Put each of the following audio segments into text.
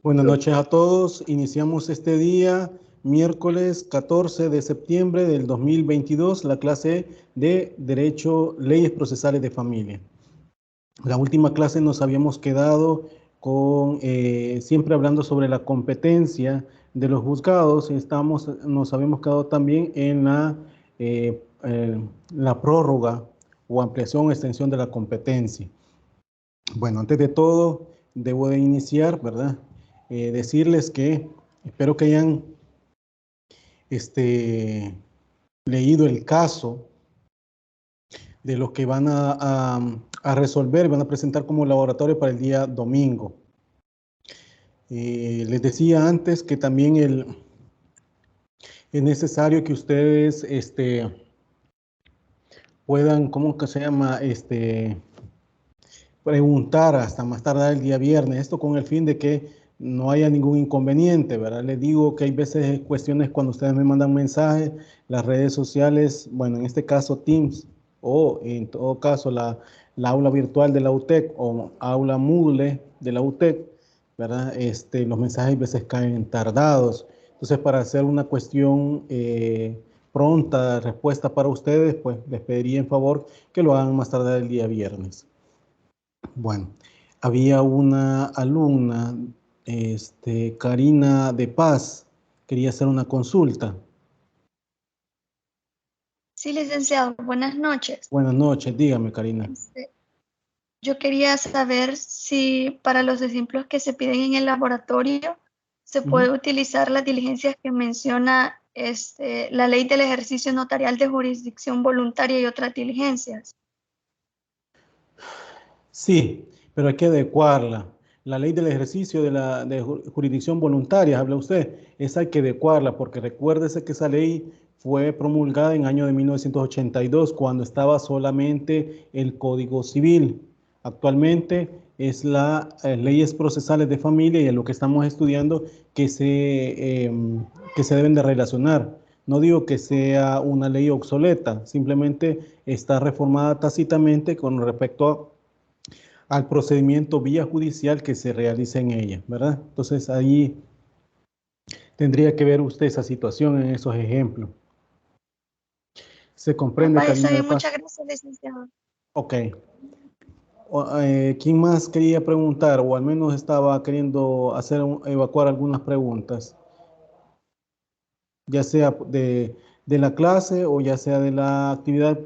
Buenas noches a todos. Iniciamos este día, miércoles 14 de septiembre del 2022, la clase de Derecho, Leyes Procesales de Familia. La última clase nos habíamos quedado con, siempre hablando sobre la competencia de los juzgados. Nos habíamos quedado también en la prórroga o ampliación o extensión de la competencia. Bueno, antes de todo, debo de iniciar, ¿verdad? Decirles que espero que hayan leído el caso de lo que van a resolver, van a presentar como laboratorio para el día domingo. Les decía antes que también es necesario que ustedes puedan, ¿cómo que se llama? Preguntar hasta más tardar el día viernes, esto con el fin de que no haya ningún inconveniente, ¿verdad? Les digo que hay veces cuestiones cuando ustedes me mandan mensajes, las redes sociales, bueno, en este caso Teams, o en todo caso la aula virtual de la UTEC o aula Moodle de la UTEC, ¿verdad? Los mensajes a veces caen tardados. Entonces, para hacer una cuestión pronta, respuesta para ustedes, pues les pediría en favor que lo hagan más tarde el día viernes. Bueno, había una alumna, Karina de Paz, quería hacer una consulta. Sí, licenciado, buenas noches. Buenas noches, dígame, Karina. Yo quería saber si para los ejemplos que se piden en el laboratorio se puede utilizar las diligencias que menciona la ley del ejercicio notarial de jurisdicción voluntaria y otras diligencias. Sí, pero hay que adecuarla. La ley del ejercicio de jurisdicción voluntaria, habla usted, esa hay que adecuarla porque recuérdese que esa ley fue promulgada en el año de 1982 cuando estaba solamente el Código Civil. Actualmente es las leyes procesales de familia y es lo que estamos estudiando que se deben de relacionar. No digo que sea una ley obsoleta, simplemente está reformada tácitamente con respecto al procedimiento vía judicial que se realiza en ella, ¿verdad? Entonces ahí tendría que ver usted esa situación en esos ejemplos. ¿Se comprende, Vaya, está Karina de bien, Paz? muchas gracias, licenciado. Ok. ¿Quién más quería preguntar o al menos estaba queriendo evacuar algunas preguntas? Ya sea de la clase o ya sea de la actividad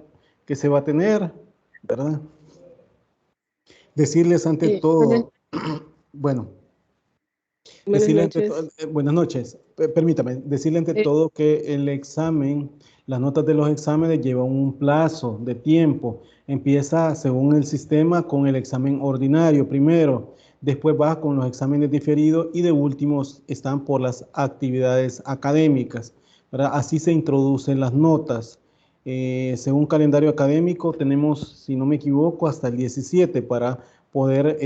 que se va a tener, ¿verdad? Decirles ante todo, bueno, Buenas noches. Buenas noches. Permítame, decirle ante todo que el examen, las notas de los exámenes llevan un plazo de tiempo. Empieza según el sistema con el examen ordinario primero, después va con los exámenes diferidos y de últimos están por las actividades académicas, ¿verdad? Así se introducen las notas. Según calendario académico tenemos, si no me equivoco, hasta el 17 para poder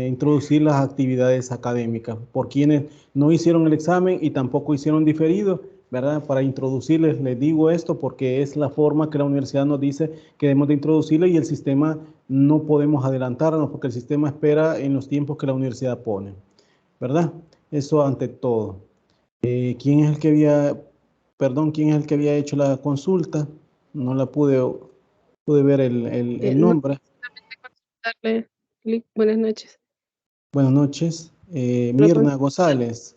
introducir las actividades académicas. Por quienes no hicieron el examen y tampoco hicieron diferido, ¿verdad? Para introducirles, les digo esto porque es la forma que la universidad nos dice que debemos de introducirle y el sistema no podemos adelantarnos porque el sistema espera en los tiempos que la universidad pone, ¿verdad? Eso ante todo. ¿Quién es el que había hecho la consulta? No la pude ver el nombre. Buenas noches. Buenas noches. Mirna González.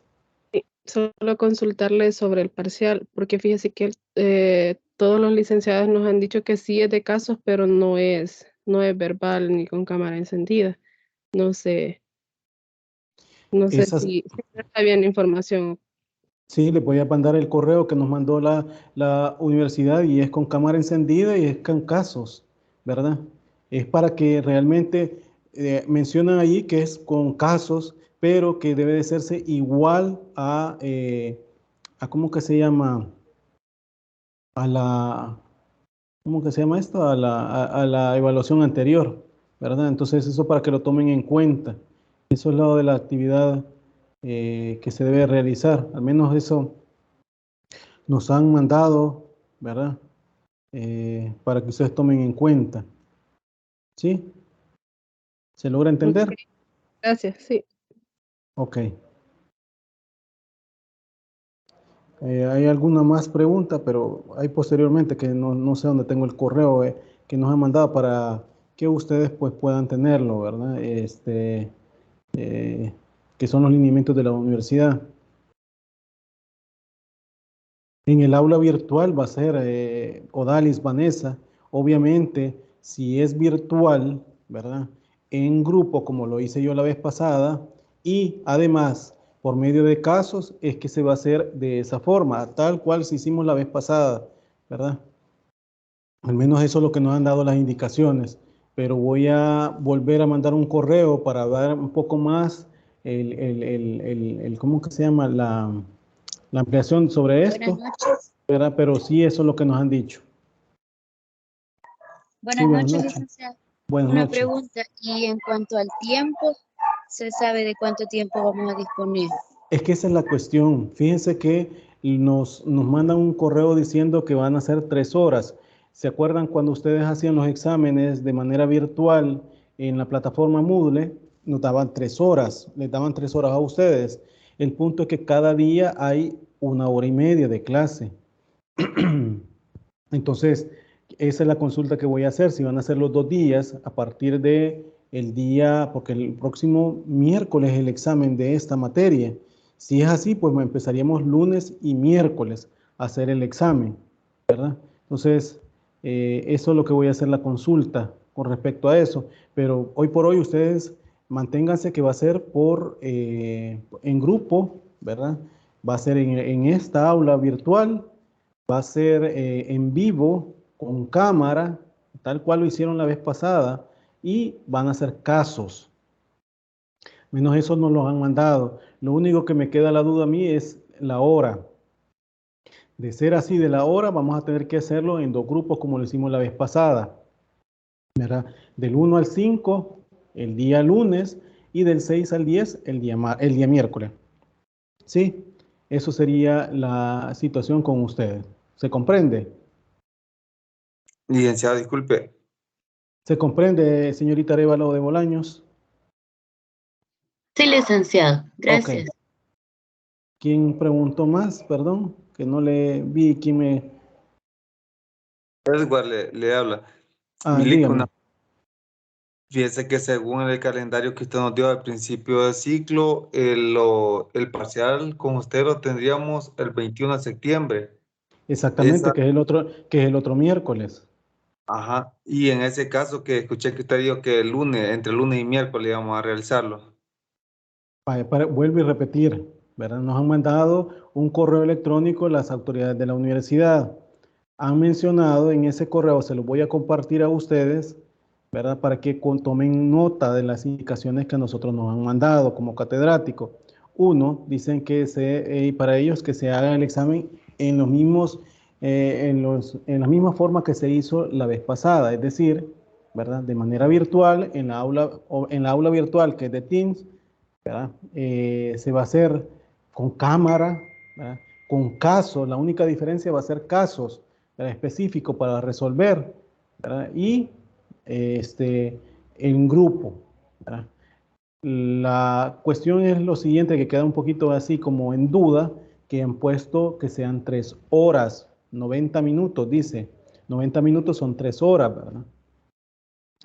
Sí, solo consultarle sobre el parcial, porque fíjese que todos los licenciados nos han dicho que sí es de casos, pero no es verbal ni con cámara encendida. No sé si está bien la información. Sí, le voy a mandar el correo que nos mandó la universidad y es con cámara encendida y es con casos, ¿verdad? Es para que realmente mencionan ahí que es con casos, pero que debe de hacerse igual ¿cómo que se llama? A la, ¿Cómo que se llama esto? A la evaluación anterior, ¿verdad? Entonces eso para que lo tomen en cuenta. Eso es lo de la actividad que se debe realizar. Al menos eso nos han mandado, ¿verdad? Para que ustedes tomen en cuenta. ¿Sí? ¿Se logra entender? Okay. Gracias, sí. Ok. ¿Hay alguna más pregunta? Pero hay posteriormente que no sé dónde tengo el correo que nos han mandado para que ustedes pues puedan tenerlo, ¿verdad? Eh, que son los lineamientos de la universidad. En el aula virtual va a ser Odalis, Vanessa. Obviamente, si es virtual, ¿verdad? En grupo, como lo hice yo la vez pasada, y además, por medio de casos, es que se va a hacer de esa forma, tal cual se hicimos la vez pasada, ¿verdad? Al menos eso es lo que nos han dado las indicaciones. Pero voy a volver a mandar un correo para dar un poco más ¿cómo que se llama? La ampliación sobre Buenas esto, noches. ¿verdad? Pero sí, eso es lo que nos han dicho. Sí, Buenas buenas noches, noches. licenciado. Buenas Una noches. pregunta, y en cuanto al tiempo, ¿se sabe de cuánto tiempo vamos a disponer? Es que esa es la cuestión. Fíjense que nos mandan un correo diciendo que van a ser 3 horas. ¿Se acuerdan cuando ustedes hacían los exámenes de manera virtual en la plataforma Moodle? Nos daban 3 horas, les daban 3 horas a ustedes. El punto es que cada día hay 1 hora y media de clase. Entonces, esa es la consulta que voy a hacer, si van a ser los 2 días a partir de el día, porque el próximo miércoles es el examen de esta materia. Si es así, pues empezaríamos lunes y miércoles a hacer el examen, ¿verdad? Entonces, eso es lo que voy a hacer la consulta con respecto a eso. Pero hoy por hoy ustedes manténganse que va a ser en grupo, ¿verdad? Va a ser en esta aula virtual, va a ser en vivo, con cámara, tal cual lo hicieron la vez pasada, y van a ser casos. Menos eso nos los han mandado. Lo único que me queda la duda a mí es la hora. De ser así de la hora, vamos a tener que hacerlo en 2 grupos como lo hicimos la vez pasada, ¿verdad? Del 1 al 5 el día lunes y del 6 al 10 el día miércoles. ¿Sí? Eso sería la situación con ustedes. ¿Se comprende? Licenciado, disculpe. ¿Se comprende, señorita Arévalo de Bolaños? Sí, licenciado. Ok. Gracias. ¿Quién preguntó más? Perdón, que no le vi quién me... Edward le habla. Milico, dígame. fíjese que según el calendario que usted nos dio al principio del ciclo, el parcial con usted lo tendríamos el 21 de septiembre. Exactamente, que es el otro miércoles. Ajá. Y en ese caso que escuché que usted dijo que el lunes, entre lunes y miércoles íbamos a realizarlo. Vuelvo y repetir, ¿verdad? Nos han mandado un correo electrónico las autoridades de la universidad. Han mencionado en ese correo, se lo voy a compartir a ustedes, ¿verdad? Para que tomen nota de las indicaciones que a nosotros nos han mandado como catedrático. Uno, dicen que para ellos que se haga el examen en los mismos, en la misma forma que se hizo la vez pasada, es decir, ¿verdad? De manera virtual, en la aula virtual que es de Teams, ¿verdad? Se va a hacer con cámara, ¿verdad? Con casos, la única diferencia va a ser casos, ¿verdad? Específicos para resolver, ¿verdad? Y en grupo, ¿verdad? La cuestión es lo siguiente, que queda un poquito así como en duda, que han puesto que sean 3 horas, 90 minutos, dice. 90 minutos son 3 horas, ¿verdad?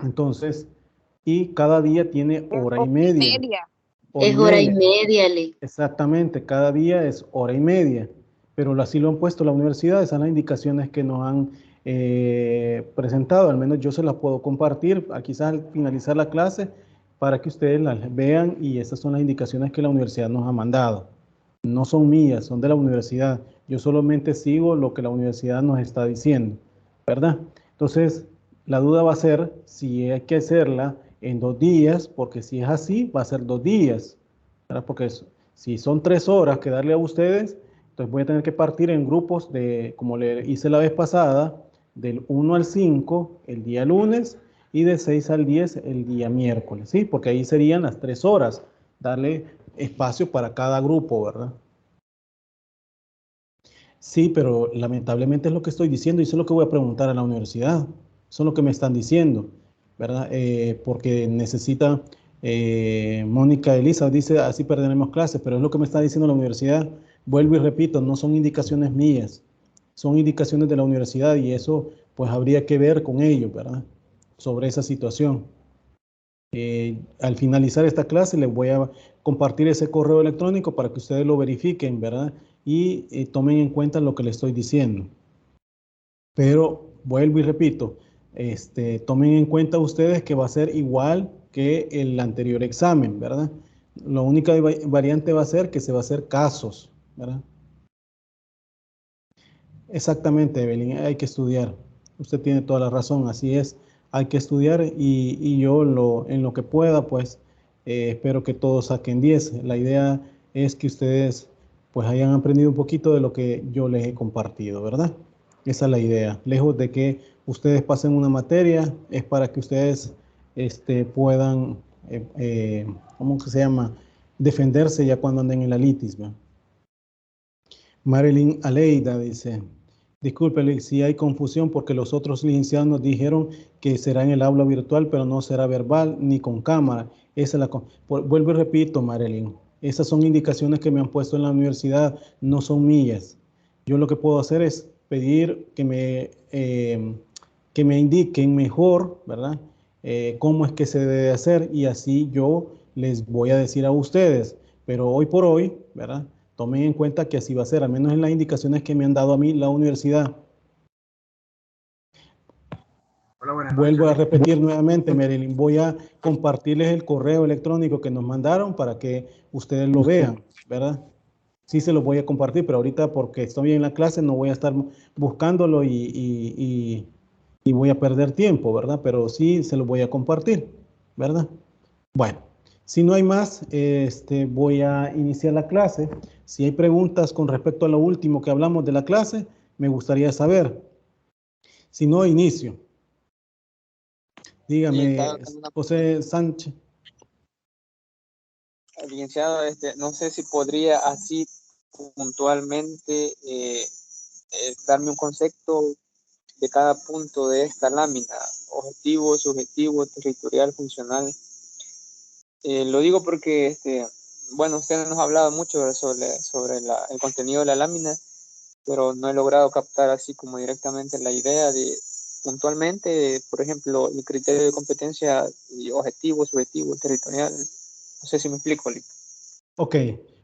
Entonces, y cada día tiene hora y media. Es hora y media, Le. Exactamente, cada día es hora y media, pero así lo han puesto la universidad, esas son las indicaciones que nos han presentado, al menos yo se las puedo compartir, quizás al finalizar la clase, para que ustedes las vean y esas son las indicaciones que la universidad nos ha mandado. No son mías, son de la universidad. Yo solamente sigo lo que la universidad nos está diciendo, ¿verdad? Entonces, la duda va a ser si hay que hacerla en 2 días, porque si es así, va a ser 2 días. ¿Verdad? Porque si son 3 horas que darle a ustedes, entonces voy a tener que partir en grupos como le hice la vez pasada, del 1 al 5 el día lunes y de 6 al 10 el día miércoles, ¿sí? Porque ahí serían las 3 horas, darle espacio para cada grupo, ¿verdad? Sí, pero lamentablemente es lo que estoy diciendo y eso es lo que voy a preguntar a la universidad. Eso es lo que me están diciendo, ¿verdad? Porque necesita Mónica Elisa dice, así perderemos clases, pero es lo que me está diciendo la universidad. Vuelvo y repito, no son indicaciones mías, son indicaciones de la universidad y eso pues habría que ver con ellos, ¿verdad? Sobre esa situación. Al finalizar esta clase les voy a compartir ese correo electrónico para que ustedes lo verifiquen, ¿verdad? Y tomen en cuenta lo que les estoy diciendo. Pero vuelvo y repito, tomen en cuenta ustedes que va a ser igual que el anterior examen, ¿verdad? La única variante va a ser que se va a hacer casos, ¿verdad? Exactamente, Evelyn, hay que estudiar. Usted tiene toda la razón, así es. Hay que estudiar y yo en lo que pueda, pues, espero que todos saquen 10. La idea es que ustedes, pues, hayan aprendido un poquito de lo que yo les he compartido, ¿verdad? Esa es la idea. Lejos de que ustedes pasen una materia, es para que ustedes, puedan, ¿cómo que se llama? Defenderse ya cuando anden en la litis, ¿verdad? Marilyn Aleida dice, discúlpele si hay confusión porque los otros licenciados nos dijeron que será en el aula virtual, pero no será verbal ni con cámara. Esa es vuelvo y repito, Marilyn, esas son indicaciones que me han puesto en la universidad, no son mías. Yo lo que puedo hacer es pedir que me indiquen mejor, ¿verdad? Cómo es que se debe hacer y así yo les voy a decir a ustedes. Pero hoy por hoy, ¿verdad? Tomen en cuenta que así va a ser, al menos en las indicaciones que me han dado a mí la universidad. Hola, vuelvo a repetir nuevamente, Marilyn, voy a compartirles el correo electrónico que nos mandaron para que ustedes lo vean, ¿verdad? Sí se los voy a compartir, pero ahorita porque estoy en la clase no voy a estar buscándolo y voy a perder tiempo, ¿verdad? Pero sí se los voy a compartir, ¿verdad? Bueno, si no hay más, voy a iniciar la clase. Si hay preguntas con respecto a lo último que hablamos de la clase, me gustaría saber. Si no, inicio. Dígame, José Sánchez. Licenciado, no sé si podría así puntualmente darme un concepto de cada punto de esta lámina, objetivo, subjetivo, territorial, funcional. Lo digo porque, bueno, usted nos ha hablado mucho sobre el contenido de la lámina, pero no he logrado captar así como directamente la idea de puntualmente, por ejemplo, el criterio de competencia y objetivo, subjetivo, territorial. No sé si me explico, Lic. Ok,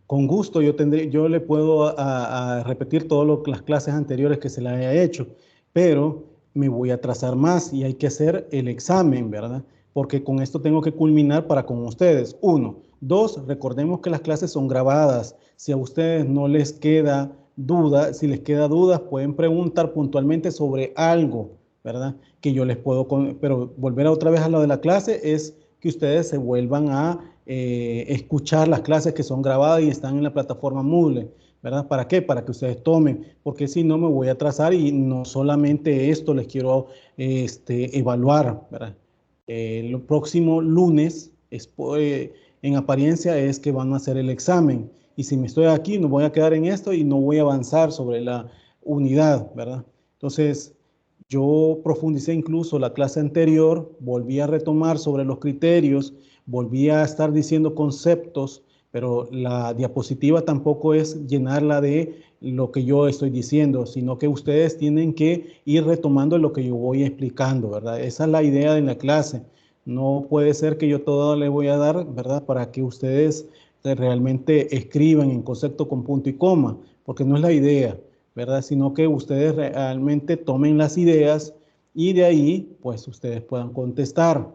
con gusto yo le puedo a repetir todas las clases anteriores que se le haya hecho, pero me voy a atrasar más y hay que hacer el examen, ¿verdad? Porque con esto tengo que culminar para con ustedes. 1. 2, recordemos que las clases son grabadas. Si a ustedes no les queda duda, si les queda dudas, pueden preguntar puntualmente sobre algo, ¿verdad? Que yo les puedo, pero volver otra vez a lo de la clase es que ustedes se vuelvan a escuchar las clases que son grabadas y están en la plataforma Moodle, ¿verdad? ¿Para qué? Para que ustedes tomen, porque si no me voy a atrasar y no solamente esto les quiero evaluar, ¿verdad? El próximo lunes, en apariencia, es que van a hacer el examen. Y si me estoy aquí, no voy a quedar en esto y no voy a avanzar sobre la unidad, ¿verdad? Entonces, yo profundicé incluso la clase anterior, volví a retomar sobre los criterios, volví a estar diciendo conceptos, pero la diapositiva tampoco es llenarla de lo que yo estoy diciendo, sino que ustedes tienen que ir retomando lo que yo voy explicando, ¿verdad? Esa es la idea de la clase. No puede ser que yo todo le voy a dar, ¿verdad? Para que ustedes realmente escriban en concepto con punto y coma, porque no es la idea, ¿verdad? Sino que ustedes realmente tomen las ideas y de ahí, pues, ustedes puedan contestar.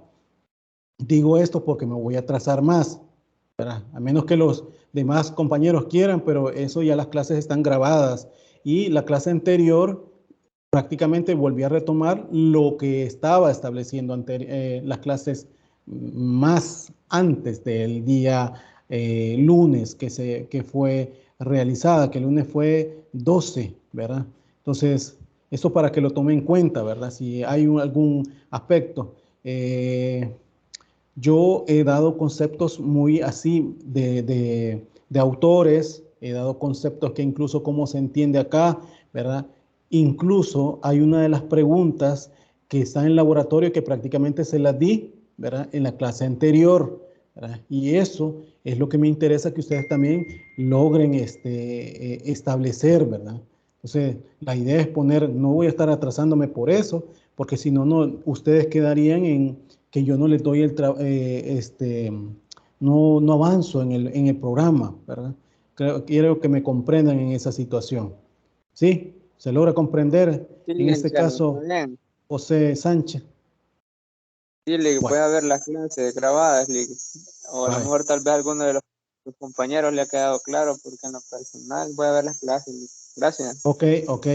Digo esto porque me voy a atrasar más, ¿verdad? A menos que los demás compañeros quieran, pero eso ya las clases están grabadas. Y la clase anterior prácticamente volví a retomar lo que estaba estableciendo las clases más antes del día lunes que fue realizada, que el lunes fue 12, ¿verdad? Entonces, esto para que lo tome en cuenta, ¿verdad? Si hay algún aspecto. Yo he dado conceptos muy así de autores, he dado conceptos que incluso cómo se entiende acá, ¿verdad? Incluso hay una de las preguntas que está en el laboratorio que prácticamente se las di, ¿verdad? En la clase anterior, ¿verdad? Y eso es lo que me interesa que ustedes también logren establecer, ¿verdad? Entonces, la idea es poner, no voy a estar atrasándome por eso, porque si no, ustedes quedarían en que yo no les doy no avanzo en el programa, ¿verdad? Quiero que me comprendan en esa situación. ¿Sí? ¿Se logra comprender? Sí, En este licenciado, está caso, bien. José Sánchez. Sí, le Bueno, puede haber las clases grabadas, o a lo vale. mejor tal vez alguno de los compañeros le ha quedado claro, porque en lo personal voy a ver las clases. Gracias. Ok, ok.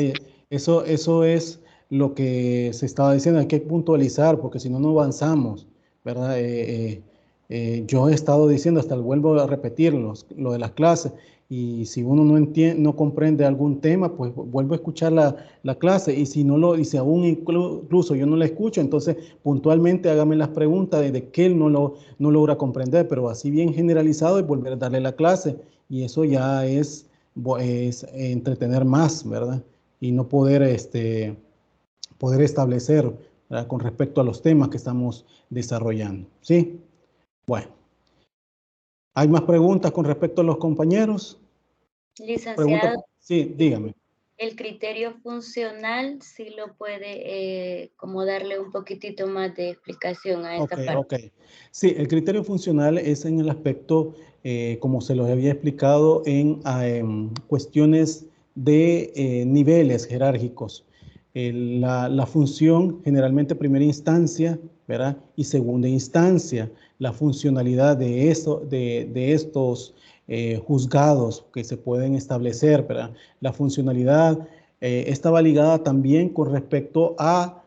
Eso es lo que se estaba diciendo. Hay que puntualizar porque si no, no avanzamos, ¿verdad? Yo he estado diciendo, hasta vuelvo a repetirlo, lo de las clases. Y si uno no entiende, no comprende algún tema, pues vuelvo a escuchar la clase. Y si no y si aún incluso yo no la escucho, entonces puntualmente hágame las preguntas de que él no logra comprender, pero así bien generalizado y volver a darle la clase. Y eso ya es entretener más, ¿verdad? Y no poder establecer, ¿verdad? Con respecto a los temas que estamos desarrollando, ¿sí? Bueno, ¿hay más preguntas con respecto a los compañeros? Licenciado, Sí, dígame. el criterio funcional sí lo puede como darle un poquitito más de explicación a esta parte. Ok. Sí, el criterio funcional es en el aspecto, como se los había explicado, en cuestiones de niveles jerárquicos. La función, generalmente primera instancia, ¿verdad? Y segunda instancia, la funcionalidad de estos juzgados que se pueden establecer, ¿verdad? La funcionalidad estaba ligada también con respecto a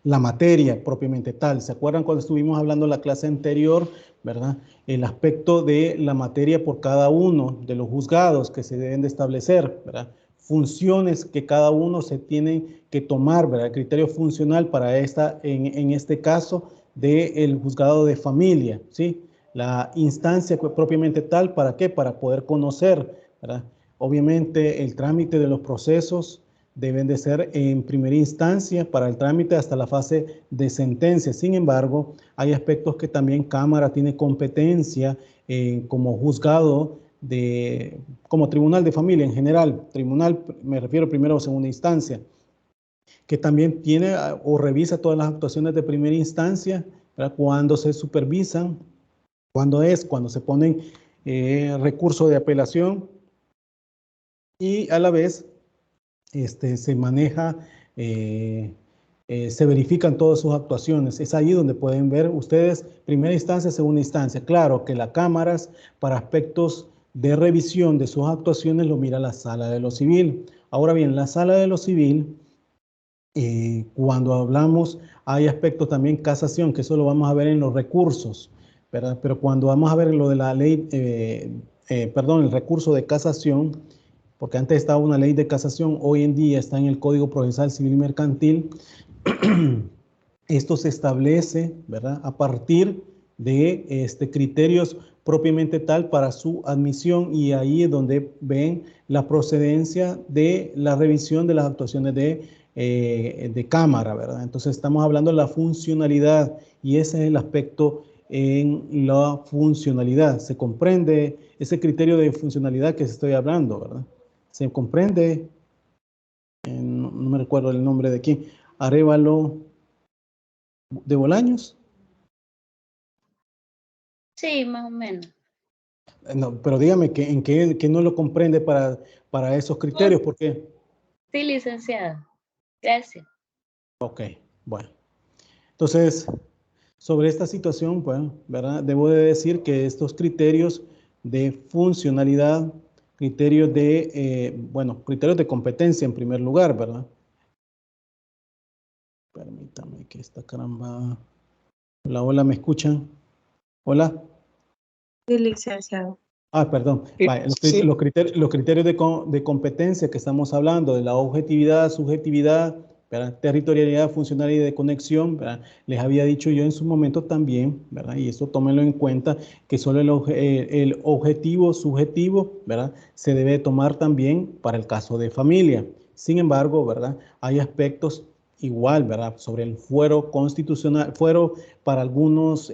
la materia propiamente tal. ¿Se acuerdan cuando estuvimos hablando en la clase anterior, verdad? El aspecto de la materia por cada uno de los juzgados que se deben de establecer, ¿verdad? Funciones que cada uno se tienen que tomar, ¿verdad? El criterio funcional para en este caso, del juzgado de familia, ¿sí? La instancia propiamente tal, ¿para qué? Para poder conocer, ¿verdad? Obviamente el trámite de los procesos deben de ser en primera instancia para el trámite hasta la fase de sentencia. Sin embargo, hay aspectos que también Cámara tiene competencia como juzgado como tribunal de familia en general. Tribunal, me refiero primero o segunda instancia, que también tiene o revisa todas las actuaciones de primera instancia, ¿verdad? Cuando se supervisan, cuando se ponen recursos de apelación y a la vez se maneja, se verifican todas sus actuaciones. Es ahí donde pueden ver ustedes primera instancia, segunda instancia. Claro que las cámaras para aspectos de revisión de sus actuaciones lo mira la sala de lo civil. Ahora bien, la sala de lo civil, cuando hablamos, hay aspectos también casación, que eso lo vamos a ver en los recursos, ¿verdad? Pero cuando vamos a ver lo de la ley, el recurso de casación, porque antes estaba una ley de casación, hoy en día está en el Código Procesal Civil y Mercantil. Esto se establece, ¿verdad? A partir de criterios propiamente tal para su admisión y ahí es donde ven la procedencia de la revisión de las actuaciones de Cámara, ¿verdad? Entonces estamos hablando de la funcionalidad y ese es el aspecto en la funcionalidad. ¿Se comprende ese criterio de funcionalidad que estoy hablando, verdad? ¿Se comprende? No me recuerdo el nombre de quién. Arévalo de Bolaños. Sí, más o menos. No, pero dígame en qué no lo comprende para esos criterios, ¿por qué? Sí, licenciado. Gracias. Ok, bueno. Entonces, sobre esta situación, bueno, ¿verdad? Debo de decir que estos criterios de funcionalidad, criterios criterios de competencia en primer lugar, ¿verdad? Permítame que esta caramba... Hola, ¿me escuchan? Hola. Sí, licenciado. Perdón. Vale, Sí. los criterios de competencia que estamos hablando, de la objetividad, subjetividad, ¿verdad? Territorialidad, funcionalidad y de conexión, ¿verdad? Les había dicho yo en su momento también, ¿verdad? Y eso tómenlo en cuenta, que solo el objetivo subjetivo, ¿verdad? Se debe tomar también para el caso de familia. Sin embargo, ¿verdad? Hay aspectos igual, ¿verdad? Sobre el fuero constitucional, fuero para algunos,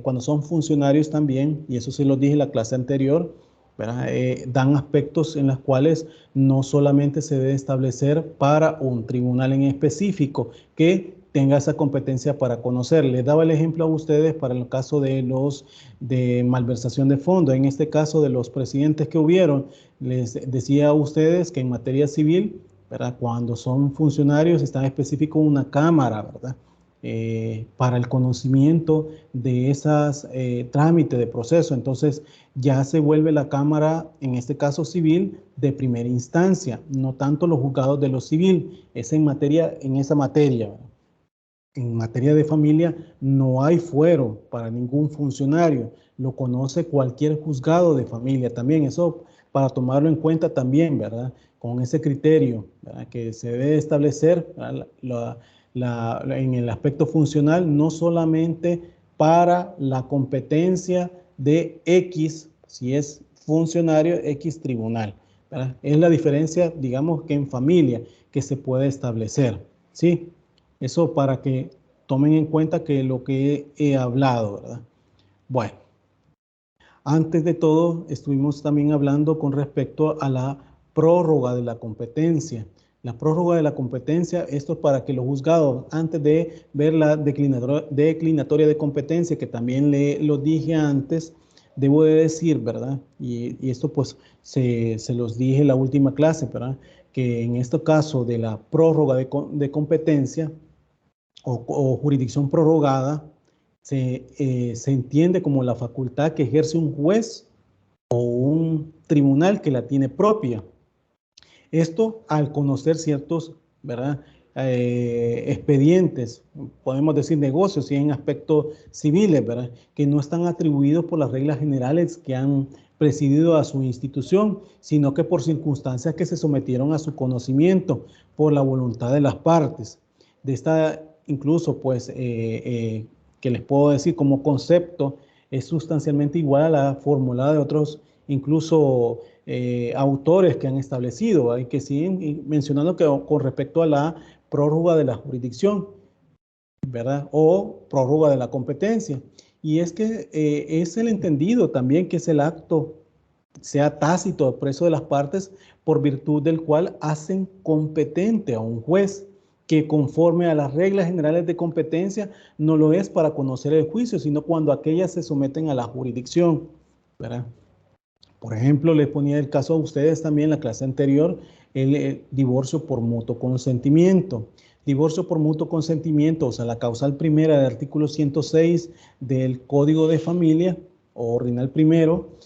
cuando son funcionarios también, y eso se lo dije en la clase anterior, ¿verdad? Dan aspectos en los cuales no solamente se debe establecer para un tribunal en específico que tenga esa competencia para conocer. Les daba el ejemplo a ustedes para el caso de los de malversación de fondos. En este caso de los presidentes que hubieron, les decía a ustedes que en materia civil, ¿verdad? Cuando son funcionarios está específico una cámara, ¿verdad? Para el conocimiento de esas trámites de proceso. Entonces ya se vuelve la cámara, en este caso civil, de primera instancia, no tanto los juzgados de lo civil, es en esa materia, ¿verdad? En materia de familia no hay fuero para ningún funcionario, lo conoce cualquier juzgado de familia también, eso para tomarlo en cuenta también, ¿verdad? Con ese criterio, ¿verdad? Que se debe establecer en el aspecto funcional, no solamente para la competencia de X, si es funcionario, X tribunal, ¿verdad? Es la diferencia, digamos, que en familia que se puede establecer, ¿sí? Eso para que tomen en cuenta que lo que he hablado, ¿verdad? Bueno, antes de todo estuvimos también hablando con respecto a la prórroga de la competencia. La prórroga de la competencia, esto es para que los juzgados, antes de ver la declinatoria de competencia, que también lo dije antes, debo de decir, ¿verdad? Y esto pues se los dije en la última clase, ¿verdad? Que en este caso de la prórroga de competencia, o jurisdicción prorrogada se entiende como la facultad que ejerce un juez o un tribunal que la tiene propia. Esto al conocer ciertos, ¿verdad? Expedientes, podemos decir negocios y en aspectos civiles, ¿verdad? Que no están atribuidos por las reglas generales que han presidido a su institución, sino que por circunstancias que se sometieron a su conocimiento por la voluntad de las partes. De esta incluso, pues, que les puedo decir como concepto, es sustancialmente igual a la formulada de otros, incluso autores que han establecido, hay que siguen mencionando que con respecto a la prórroga de la jurisdicción, ¿verdad? O prórroga de la competencia. Y es que es el entendido también que es el acto, sea tácito o expreso de las partes, por virtud del cual hacen competente a un juez, que conforme a las reglas generales de competencia no lo es para conocer el juicio, sino cuando aquellas se someten a la jurisdicción, ¿verdad? Por ejemplo, les ponía el caso a ustedes también en la clase anterior, el divorcio por mutuo consentimiento. Divorcio por mutuo consentimiento, o sea, la causal primera del artículo 106 del Código de Familia, o ordinal primero,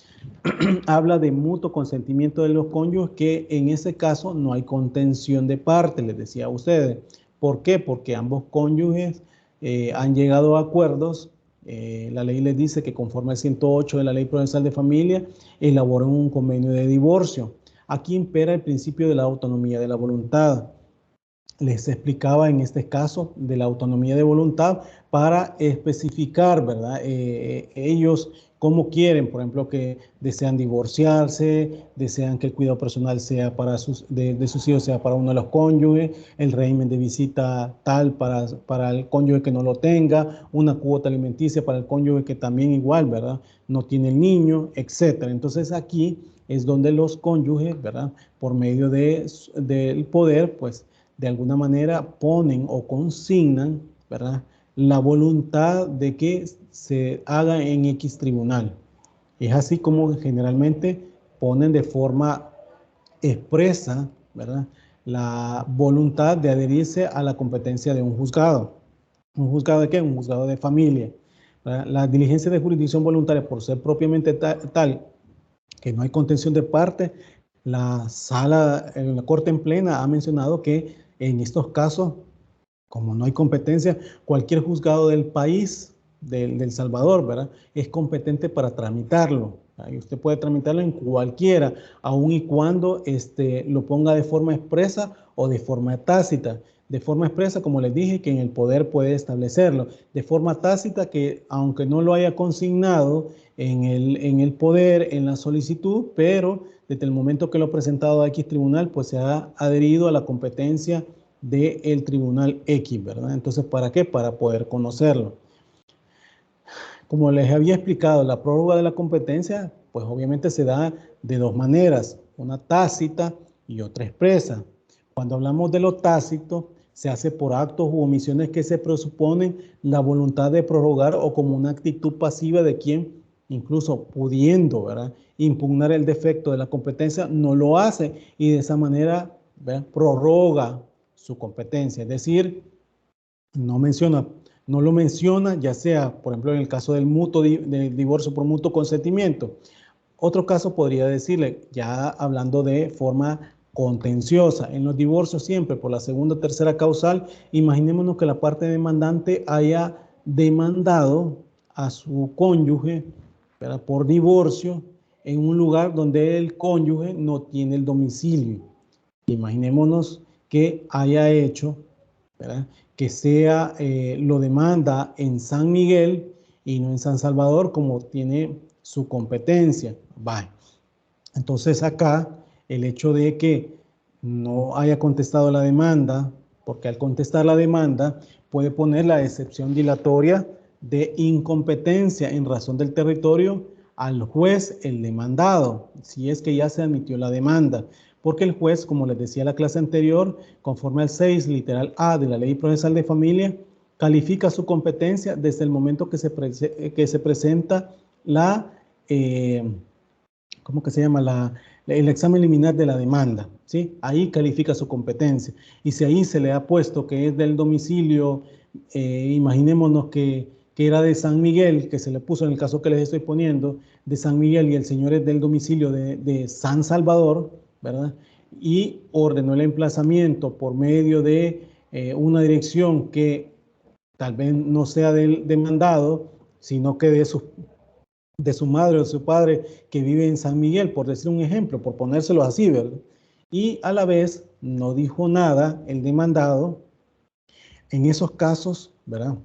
habla de mutuo consentimiento de los cónyuges, que en ese caso no hay contención de parte, les decía a ustedes. ¿Por qué? Porque ambos cónyuges han llegado a acuerdos. La ley les dice que conforme al 108 de la Ley Procesal de Familia, elaboran un convenio de divorcio. Aquí impera el principio de la autonomía de la voluntad. Les explicaba en este caso de la autonomía de voluntad para especificar, ¿verdad? Ellos cómo quieren, por ejemplo, que desean divorciarse, desean que el cuidado personal sea para de sus hijos, sea para uno de los cónyuges, el régimen de visita tal para el cónyuge que no lo tenga, una cuota alimenticia para el cónyuge que también igual, ¿verdad? No tiene el niño, etcétera. Entonces aquí es donde los cónyuges, ¿verdad? Por medio del poder, pues, de alguna manera ponen o consignan, ¿verdad?, la voluntad de que se haga en X tribunal. Es así como generalmente ponen de forma expresa, ¿verdad?, la voluntad de adherirse a la competencia de un juzgado. ¿Un juzgado de qué? Un juzgado de familia, ¿verdad? La diligencia de jurisdicción voluntaria, por ser propiamente tal que no hay contención de parte, la Corte en Plena ha mencionado que en estos casos, como no hay competencia, cualquier juzgado del país, del Salvador, ¿verdad?, es competente para tramitarlo. Y usted puede tramitarlo en cualquiera, aun y cuando lo ponga de forma expresa o de forma tácita. De forma expresa, como les dije, que en el poder puede establecerlo. De forma tácita, que aunque no lo haya consignado en el poder, en la solicitud, pero desde el momento que lo ha presentado a X tribunal, pues se ha adherido a la competencia del tribunal X, ¿verdad? Entonces, ¿para qué? Para poder conocerlo. Como les había explicado, la prórroga de la competencia, pues obviamente se da de dos maneras, una tácita y otra expresa. Cuando hablamos de lo tácito, se hace por actos u omisiones que se presuponen la voluntad de prorrogar o como una actitud pasiva de quien, incluso pudiendo, ¿verdad?, impugnar el defecto de la competencia, no lo hace y de esa manera, ¿verdad?, prorroga su competencia. Es decir, no lo menciona, ya sea, por ejemplo, en el caso del divorcio por mutuo consentimiento. Otro caso podría decirle, ya hablando de forma contenciosa, en los divorcios siempre por la segunda o tercera causal, imaginémonos que la parte demandante haya demandado a su cónyuge, ¿verdad?, por divorcio en un lugar donde el cónyuge no tiene el domicilio. Imaginémonos que haya hecho, ¿verdad?, que sea, lo demanda en San Miguel y no en San Salvador, como tiene su competencia. Vale. Entonces acá el hecho de que no haya contestado la demanda, porque al contestar la demanda puede poner la excepción dilatoria de incompetencia en razón del territorio al juez el demandado, si es que ya se admitió la demanda. Porque el juez, como les decía en la clase anterior, conforme al 6, literal A de la Ley Procesal de Familia, califica su competencia desde el momento que se presenta la, ¿cómo que se llama? El examen liminar de la demanda, ¿sí? Ahí califica su competencia. Y si ahí se le ha puesto que es del domicilio, imaginémonos que era de San Miguel, que se le puso en el caso que les estoy poniendo, de San Miguel y el señor es del domicilio de San Salvador, ¿verdad? Y ordenó el emplazamiento por medio de una dirección que tal vez no sea del demandado, sino que de su madre o de su padre que vive en San Miguel, por decir un ejemplo, por ponérselo así, ¿verdad? Y a la vez no dijo nada el demandado. En esos casos, ¿verdad?,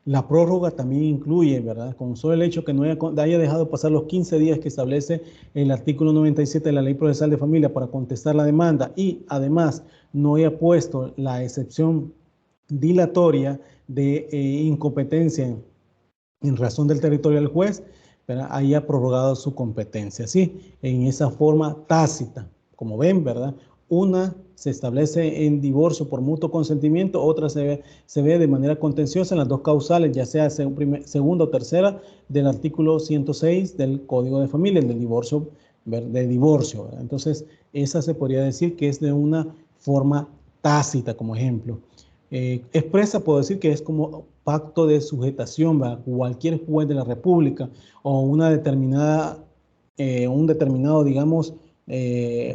la prórroga también incluye, ¿verdad?, con solo el hecho que no haya dejado pasar los 15 días que establece el artículo 97 de la Ley Procesal de Familia para contestar la demanda y además no haya puesto la excepción dilatoria de incompetencia en razón del territorio del juez, ¿verdad?, haya prorrogado su competencia, ¿sí? En esa forma tácita, como ven, ¿verdad? Una se establece en divorcio por mutuo consentimiento, otra se ve de manera contenciosa en las dos causales, ya sea segunda o tercera del artículo 106 del Código de Familia, del divorcio, ¿verdad? Entonces, esa se podría decir que es de una forma tácita, como ejemplo. Expresa, puedo decir que es como pacto de sujetación, ¿verdad? Cualquier juez de la República o una determinada, un determinado, digamos,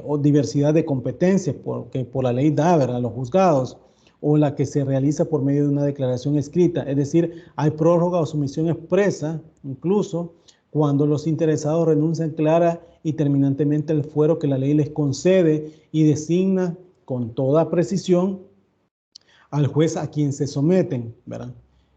o diversidad de competencias porque por la ley da, ¿verdad?, a los juzgados, o la que se realiza por medio de una declaración escrita. Es decir, hay prórroga o sumisión expresa, incluso cuando los interesados renuncian clara y terminantemente al fuero que la ley les concede y designa con toda precisión al juez a quien se someten, ¿verdad?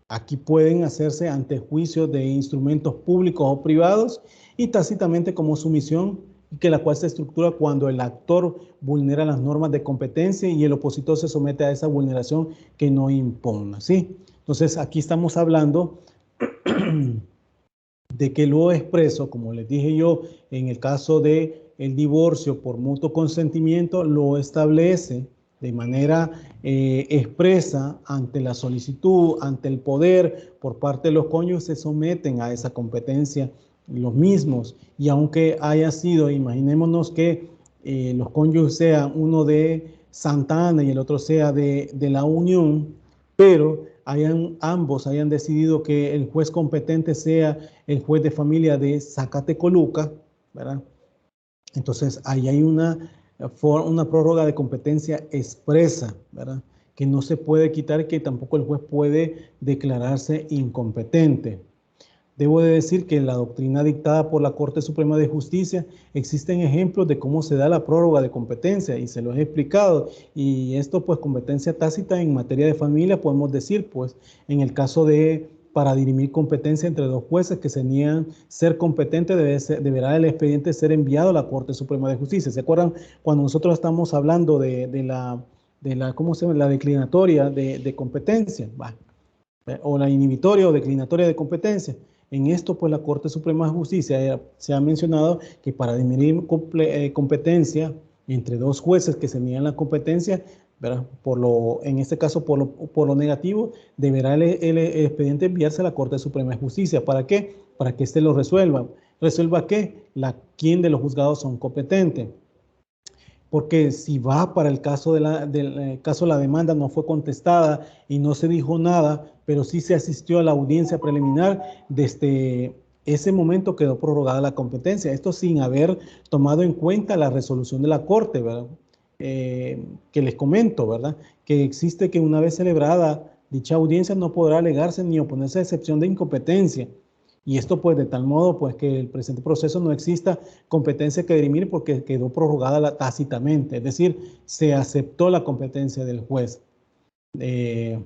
Aquí pueden hacerse ante juicios de instrumentos públicos o privados y tácitamente como sumisión, que la cual se estructura cuando el actor vulnera las normas de competencia y el opositor se somete a esa vulneración que no impugna, ¿sí? Entonces, aquí estamos hablando de que lo expreso, como les dije yo, en el caso de el divorcio por mutuo consentimiento, lo establece de manera expresa ante la solicitud, ante el poder por parte de los cónyuges, se someten a esa competencia los mismos. Y aunque haya sido, imaginémonos que los cónyuges sean uno de Santa Ana y el otro sea de la Unión, pero ambos hayan decidido que el juez competente sea el juez de familia de Zacatecoluca, ¿verdad? Entonces, ahí hay una prórroga de competencia expresa, ¿verdad?, que no se puede quitar, que tampoco el juez puede declararse incompetente. Debo de decir que en la doctrina dictada por la Corte Suprema de Justicia existen ejemplos de cómo se da la prórroga de competencia y se los he explicado. Y esto, pues, competencia tácita en materia de familia, podemos decir, pues, en el caso de para dirimir competencia entre dos jueces que se niegan ser competentes, deberá el expediente ser enviado a la Corte Suprema de Justicia. ¿Se acuerdan cuando nosotros estamos hablando de ¿cómo se llama? La declinatoria de competencia, o la inhibitoria o declinatoria de competencia. En esto, pues la Corte Suprema de Justicia se ha mencionado que para dirimir competencia entre dos jueces que se niegan la competencia, ¿verdad? En este caso, por lo negativo, deberá el expediente enviarse a la Corte Suprema de Justicia. ¿Para qué? Para que éste lo resuelva. ¿Resuelva qué? ¿Quién de los juzgados son competentes? Porque si va para el caso la demanda no fue contestada y no se dijo nada, pero sí se asistió a la audiencia preliminar, desde ese momento quedó prorrogada la competencia. Esto sin haber tomado en cuenta la resolución de la Corte, ¿verdad? Que les comento, ¿verdad? Que existe que una vez celebrada dicha audiencia no podrá alegarse ni oponerse a excepción de incompetencia. Y esto pues de tal modo pues que el presente proceso no exista competencia que dirimir porque quedó prorrogada tácitamente, es decir, se aceptó la competencia del juez. En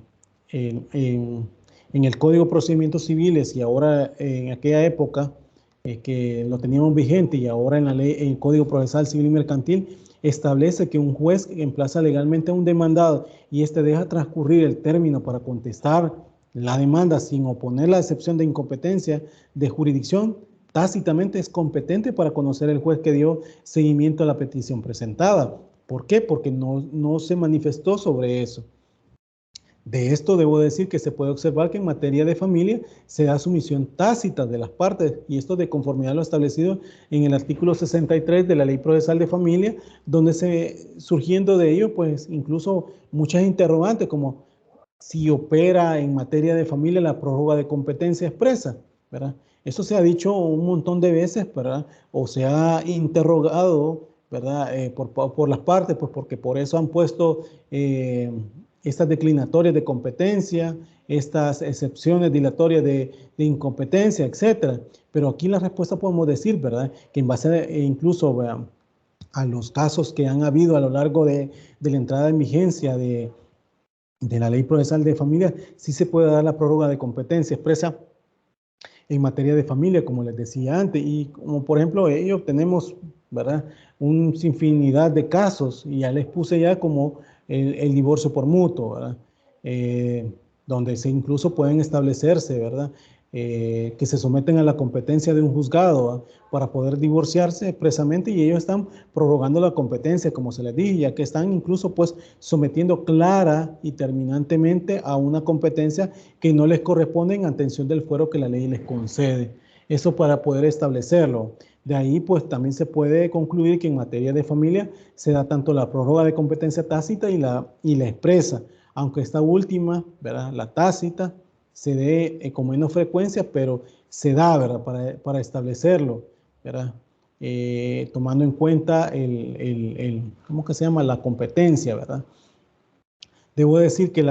el Código de Procedimientos Civiles y ahora en aquella época que lo teníamos vigente y ahora en la ley, en el Código Procesal Civil y Mercantil, establece que un juez emplaza legalmente a un demandado y este deja transcurrir el término para contestar la demanda sin oponer la excepción de incompetencia de jurisdicción, tácitamente es competente para conocer el juez que dio seguimiento a la petición presentada. ¿Por qué? Porque no se manifestó sobre eso. De esto debo decir que se puede observar que en materia de familia se da sumisión tácita de las partes y esto de conformidad a lo establecido en el artículo 63 de la Ley Procesal de Familia, donde surgiendo de ello, pues incluso muchas interrogantes como si opera en materia de familia la prórroga de competencia expresa, ¿verdad? Eso se ha dicho un montón de veces, ¿verdad? O se ha interrogado, ¿verdad? Por las partes, pues porque por eso han puesto estas declinatorias de competencia, estas excepciones dilatorias de incompetencia, etcétera. Pero aquí la respuesta podemos decir, ¿verdad? Que en base incluso a los casos que han habido a lo largo de la entrada en vigencia de la Ley Procesal de Familia, sí se puede dar la prórroga de competencia expresa en materia de familia, como les decía antes, y como por ejemplo ellos tenemos, ¿verdad? Un sinfinidad de casos, y ya les puse ya como el divorcio por mutuo, ¿verdad? Donde incluso pueden establecerse, ¿verdad? Que se someten a la competencia de un juzgado, ¿verdad? Para poder divorciarse expresamente y ellos están prorrogando la competencia, como se les dije, ya que están incluso pues sometiendo clara y terminantemente a una competencia que no les corresponde en atención del fuero que la ley les concede. Eso para poder establecerlo. De ahí pues también se puede concluir que en materia de familia se da tanto la prórroga de competencia tácita y la expresa, aunque esta última, ¿verdad? La tácita, se dé con menos frecuencia, pero se da, ¿verdad? Para establecerlo, ¿verdad? Tomando en cuenta ¿cómo que se llama? La competencia, ¿verdad? Debo decir que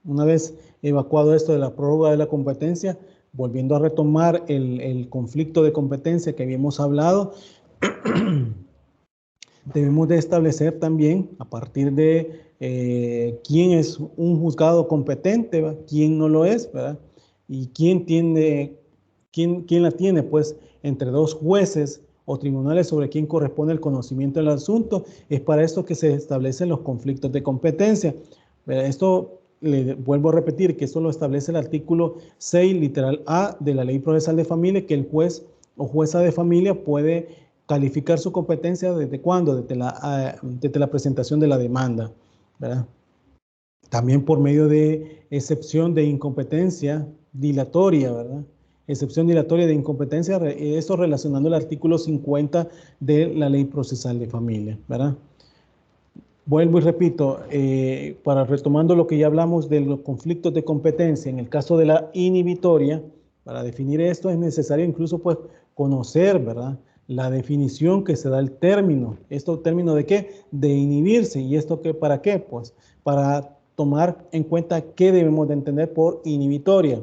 una vez evacuado esto de la prórroga de la competencia, volviendo a retomar el conflicto de competencia que habíamos hablado, debemos de establecer también a partir de quién es un juzgado competente, ¿verdad? Quién no lo es, ¿verdad? Y quién la tiene, pues, entre dos jueces o tribunales sobre quién corresponde el conocimiento del asunto. Es para esto que se establecen los conflictos de competencia. Esto, le vuelvo a repetir, que esto lo establece el artículo 6, literal A, de la Ley Procesal de Familia, que el juez o jueza de familia puede calificar su competencia ¿desde cuándo? Desde la presentación de la demanda, ¿verdad? También por medio de excepción de incompetencia dilatoria, ¿verdad? Excepción dilatoria de incompetencia, esto relacionando el artículo 50 de la Ley Procesal de Familia, ¿verdad? Vuelvo y repito, para retomando lo que ya hablamos de los conflictos de competencia, en el caso de la inhibitoria, para definir esto es necesario incluso pues conocer, ¿verdad? La definición que se da el término. ¿Esto término de qué? De inhibirse. ¿Y esto qué, para qué? Pues para tomar en cuenta qué debemos de entender por inhibitoria.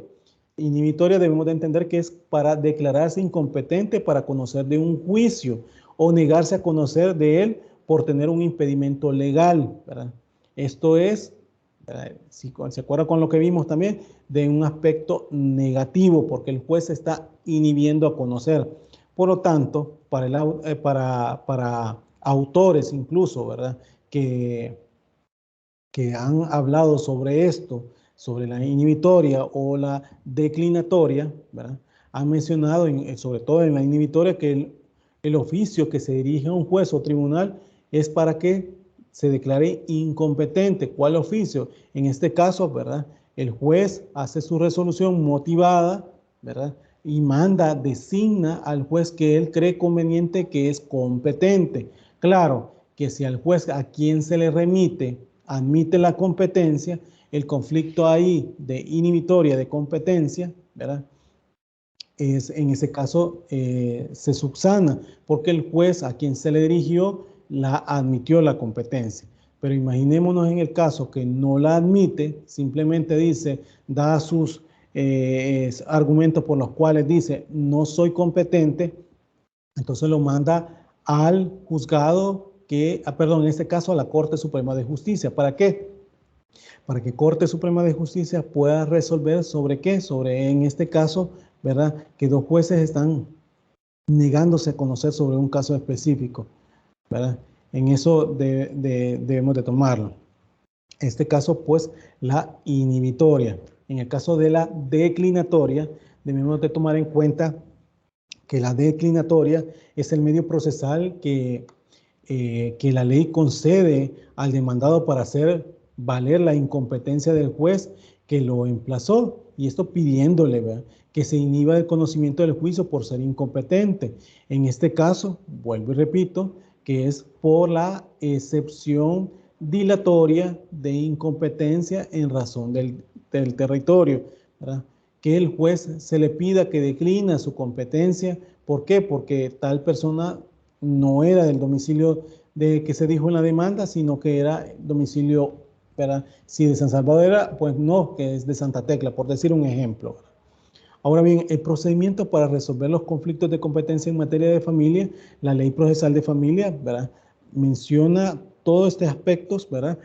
Inhibitoria debemos de entender que es para declararse incompetente para conocer de un juicio o negarse a conocer de él por tener un impedimento legal, ¿verdad? Esto es, si se acuerda con lo que vimos también, de un aspecto negativo, porque el juez está inhibiendo a conocer. Por lo tanto, para autores incluso, ¿verdad? que han hablado sobre esto, sobre la inhibitoria o la declinatoria, ¿verdad? Han mencionado, sobre todo en la inhibitoria, que el oficio que se dirige a un juez o tribunal es para que se declare incompetente. ¿Cuál oficio? En este caso, ¿verdad? El juez hace su resolución motivada, ¿verdad? Y designa al juez que él cree conveniente que es competente. Claro que si al juez a quien se le remite admite la competencia, el conflicto ahí de inhibitoria de competencia, ¿verdad? En ese caso se subsana porque el juez a quien se le dirigió la admitió la competencia. Pero imaginémonos en el caso que no la admite, simplemente dice, da sus argumentos por los cuales dice no soy competente, entonces lo manda al juzgado en este caso a la Corte Suprema de Justicia. ¿Para qué? Para que Corte Suprema de Justicia pueda resolver sobre qué, sobre en este caso, ¿verdad? Que dos jueces están negándose a conocer sobre un caso específico, ¿verdad? En eso debemos de tomarlo. Este caso, pues, la inhibitoria. En el caso de la declinatoria, debemos de tomar en cuenta que la declinatoria es el medio procesal que la ley concede al demandado para hacer valer la incompetencia del juez que lo emplazó, y esto pidiéndole, ¿verdad?, que se inhiba el conocimiento del juicio por ser incompetente. En este caso, vuelvo y repito, que es por la excepción dilatoria de incompetencia en razón del territorio, ¿verdad?, que el juez se le pida que declina su competencia. ¿Por qué? Porque tal persona no era del domicilio de que se dijo en la demanda, sino que era domicilio, ¿verdad? Si de San Salvador era, pues no, que es de Santa Tecla, por decir un ejemplo. Ahora bien, el procedimiento para resolver los conflictos de competencia en materia de familia, la Ley Procesal de Familia, ¿verdad?, menciona todos estos aspectos, ¿verdad?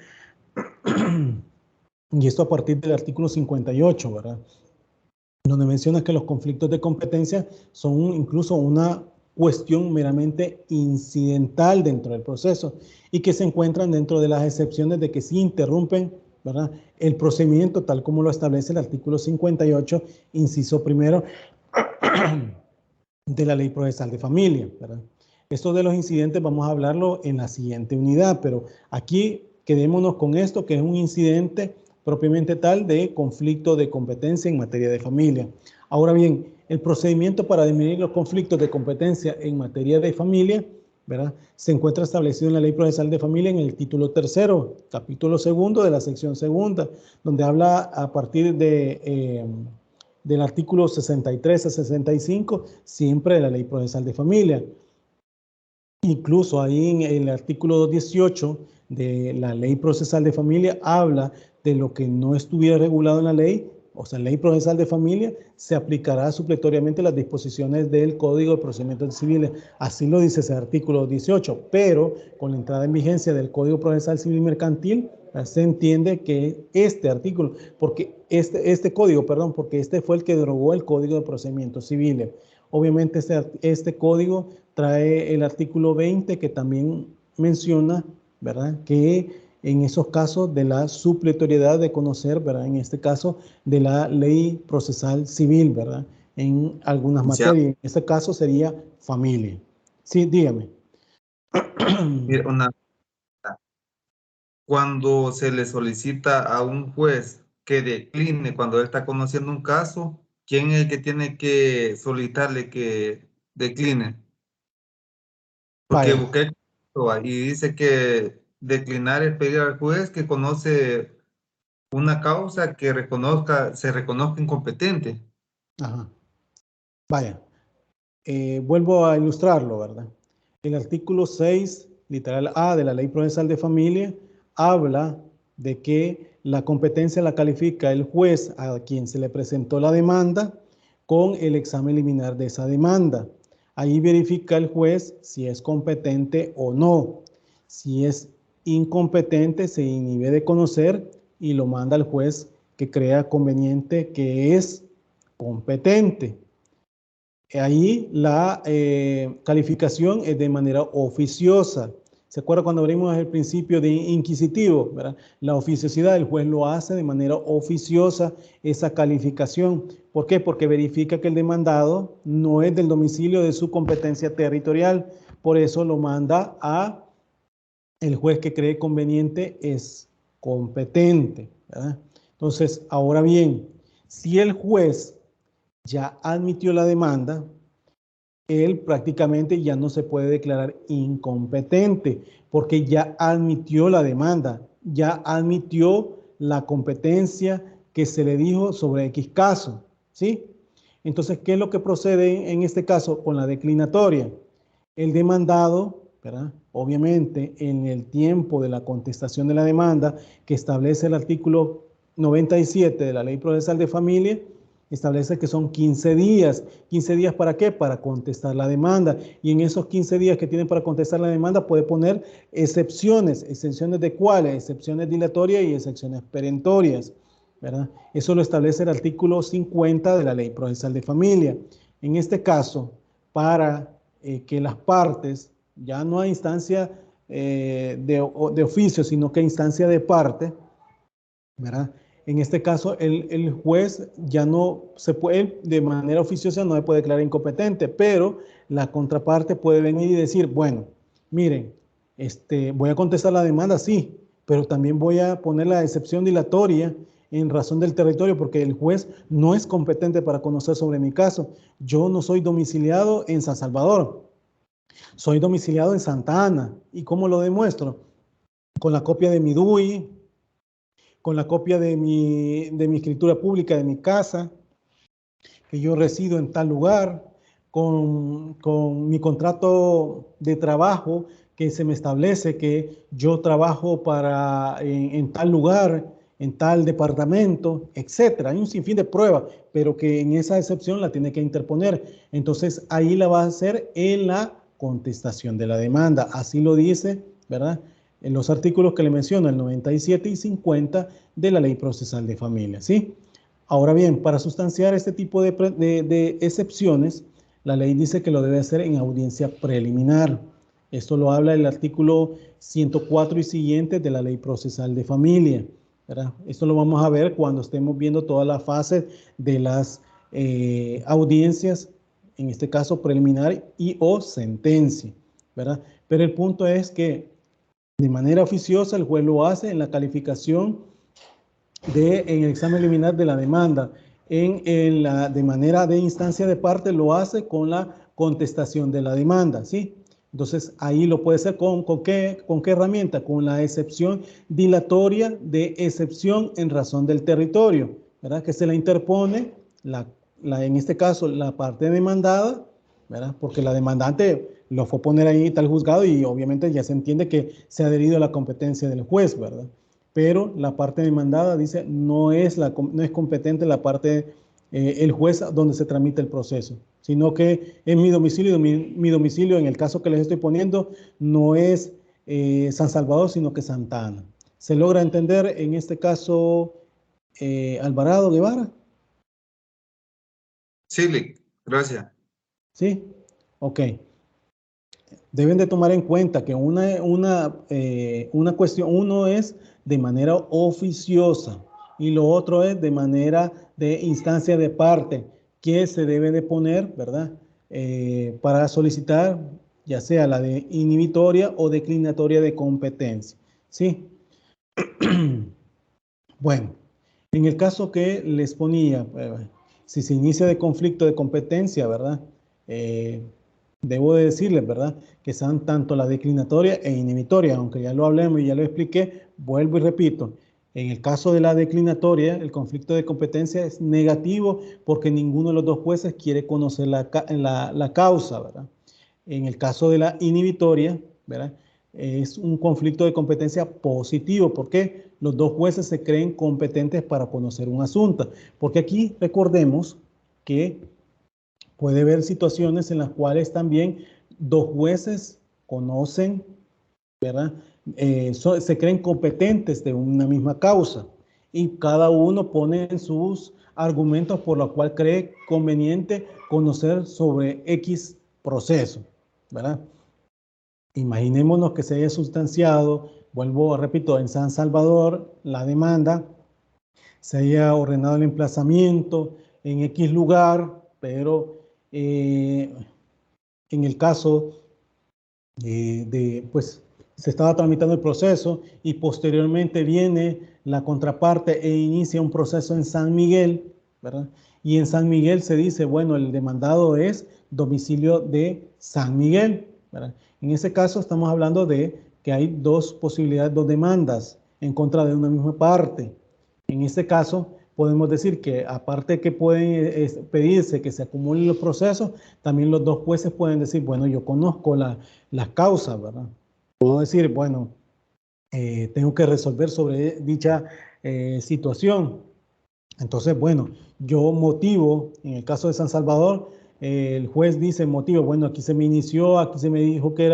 Y esto a partir del artículo 58, ¿verdad?, donde menciona que los conflictos de competencia son incluso una cuestión meramente incidental dentro del proceso y que se encuentran dentro de las excepciones de que sí interrumpen, ¿verdad?, el procedimiento tal como lo establece el artículo 58, inciso primero de la Ley Procesal de Familia, ¿verdad? Esto de los incidentes vamos a hablarlo en la siguiente unidad, pero aquí quedémonos con esto, que es un incidente propiamente tal de conflicto de competencia en materia de familia. Ahora bien, el procedimiento para definir los conflictos de competencia en materia de familia, ¿verdad?, se encuentra establecido en la Ley Procesal de Familia en el título 3, capítulo 2 de la sección 2, donde habla a partir del artículo 63 a 65, siempre de la Ley Procesal de Familia. Incluso ahí en el artículo 18 de la Ley Procesal de Familia habla de lo que no estuviera regulado en la ley, o sea, Ley Procesal de Familia, se aplicará supletoriamente las disposiciones del Código de Procedimientos Civiles. Así lo dice ese artículo 18, pero con la entrada en vigencia del Código Procesal Civil Mercantil, se entiende que este artículo, porque este código, perdón, porque este fue el que derogó el Código de Procedimientos Civiles. Obviamente este código trae el artículo 20 que también menciona, ¿verdad?, que en esos casos de la supletoriedad de conocer, ¿verdad?, en este caso de la Ley Procesal Civil, ¿verdad?, en algunas materias. En este caso sería familia. Sí, dígame. Cuando se le solicita a un juez que decline cuando él está conociendo un caso, ¿quién es el que tiene que solicitarle que decline? Porque busqué y dice que declinar es pedir al juez que conoce una causa que se reconozca incompetente. Ajá. Vaya, vuelvo a ilustrarlo, ¿verdad? El artículo 6, literal A de la Ley Procesal de Familia, habla de que la competencia la califica el juez a quien se le presentó la demanda con el examen liminar de esa demanda. Ahí verifica el juez si es competente o no. Si es incompetente, se inhibe de conocer y lo manda al juez que crea conveniente que es competente. Ahí la calificación es de manera oficiosa. ¿Se acuerda cuando abrimos el principio de inquisitivo, ¿verdad? La oficiosidad, el juez lo hace de manera oficiosa esa calificación. ¿Por qué? Porque verifica que el demandado no es del domicilio de su competencia territorial. Por eso lo manda a el juez que cree conveniente es competente, ¿verdad? Entonces, ahora bien, si el juez ya admitió la demanda, él prácticamente ya no se puede declarar incompetente porque ya admitió la demanda, ya admitió la competencia que se le dijo sobre X caso, ¿sí? Entonces, ¿qué es lo que procede en este caso con la declinatoria? El demandado, ¿verdad? Obviamente, en el tiempo de la contestación de la demanda que establece el artículo 97 de la Ley Procesal de Familia, establece que son 15 días. ¿15 días para qué? Para contestar la demanda. Y en esos 15 días que tienen para contestar la demanda puede poner excepciones. ¿Excepciones de cuáles? Excepciones dilatorias y excepciones perentorias, ¿verdad? Eso lo establece el artículo 50 de la Ley Procesal de Familia. En este caso, para que las partes, ya no hay instancia de oficio, sino que instancia de parte, ¿verdad? En este caso, el juez ya no se puede, de manera oficiosa no se puede declarar incompetente, pero la contraparte puede venir y decir, bueno, miren, voy a contestar la demanda, sí, pero también voy a poner la excepción dilatoria en razón del territorio, porque el juez no es competente para conocer sobre mi caso. Yo no soy domiciliado en San Salvador, soy domiciliado en Santa Ana. ¿Y cómo lo demuestro? Con la copia de mi DUI, con la copia de mi escritura pública de mi casa, que yo resido en tal lugar, con mi contrato de trabajo que se me establece que yo trabajo en tal lugar, en tal departamento, etcétera. Hay un sinfín de pruebas, pero que en esa excepción la tiene que interponer. Entonces, ahí la va a hacer en la contestación de la demanda. Así lo dice, ¿verdad? En los artículos que le menciono, el 97 y 50 de la Ley Procesal de Familia, ¿sí? Ahora bien, para sustanciar este tipo de excepciones, la ley dice que lo debe hacer en audiencia preliminar. Esto lo habla el artículo 104 y siguiente de la Ley Procesal de Familia, ¿verdad? Esto lo vamos a ver cuando estemos viendo todas las fases de las audiencias, en este caso preliminar y o sentencia, ¿verdad? Pero el punto es que de manera oficiosa el juez lo hace en la calificación en el examen preliminar de la demanda. De manera de instancia de parte lo hace con la contestación de la demanda, ¿sí? Entonces ahí lo puede hacer ¿con qué herramienta? Con la excepción dilatoria de excepción en razón del territorio, ¿verdad? Que se la interpone, en este caso, la parte demandada, ¿verdad? Porque la demandante lo fue a poner ahí tal juzgado y obviamente ya se entiende que se ha adherido a la competencia del juez, ¿verdad? Pero la parte demandada dice no es competente la parte, el juez donde se tramita el proceso, sino que es mi domicilio, mi domicilio en el caso que les estoy poniendo no es San Salvador, sino que Santa Ana. ¿Se logra entender en este caso, Alvarado Guevara? Sí, gracias. ¿Sí? Ok. Deben de tomar en cuenta que una cuestión, uno es de manera oficiosa y lo otro es de manera de instancia de parte que se debe de poner, ¿verdad? Para solicitar ya sea la de inhibitoria o declinatoria de competencia, ¿sí? Bueno, en el caso que les ponía, si se inicia de conflicto de competencia, ¿verdad? Debo de decirles, ¿verdad? Que sean tanto la declinatoria e inhibitoria, aunque ya lo hablemos y ya lo expliqué, vuelvo y repito. En el caso de la declinatoria, el conflicto de competencia es negativo porque ninguno de los dos jueces quiere conocer la causa, ¿verdad? En el caso de la inhibitoria, ¿verdad? Es un conflicto de competencia positivo porque los dos jueces se creen competentes para conocer un asunto. Porque aquí recordemos que puede haber situaciones en las cuales también dos jueces conocen, ¿verdad? Se creen competentes de una misma causa y cada uno pone sus argumentos por los cuales cree conveniente conocer sobre X proceso, ¿verdad? Imaginémonos que se haya sustanciado, vuelvo, repito, en San Salvador, la demanda, se haya ordenado el emplazamiento en X lugar, pero en el caso pues se estaba tramitando el proceso y posteriormente viene la contraparte e inicia un proceso en San Miguel, ¿verdad? Y en San Miguel se dice, bueno, el demandado es domicilio de San Miguel, ¿verdad? En ese caso estamos hablando de que hay dos posibilidades, dos demandas en contra de una misma parte. En este caso, podemos decir que aparte que pueden pedirse que se acumulen los procesos, también los dos jueces pueden decir, bueno, yo conozco las causas, ¿verdad? Puedo decir, bueno, tengo que resolver sobre dicha situación. Entonces, bueno, yo motivo, en el caso de San Salvador, el juez dice motivo, bueno, aquí se me inició, aquí se me dijo que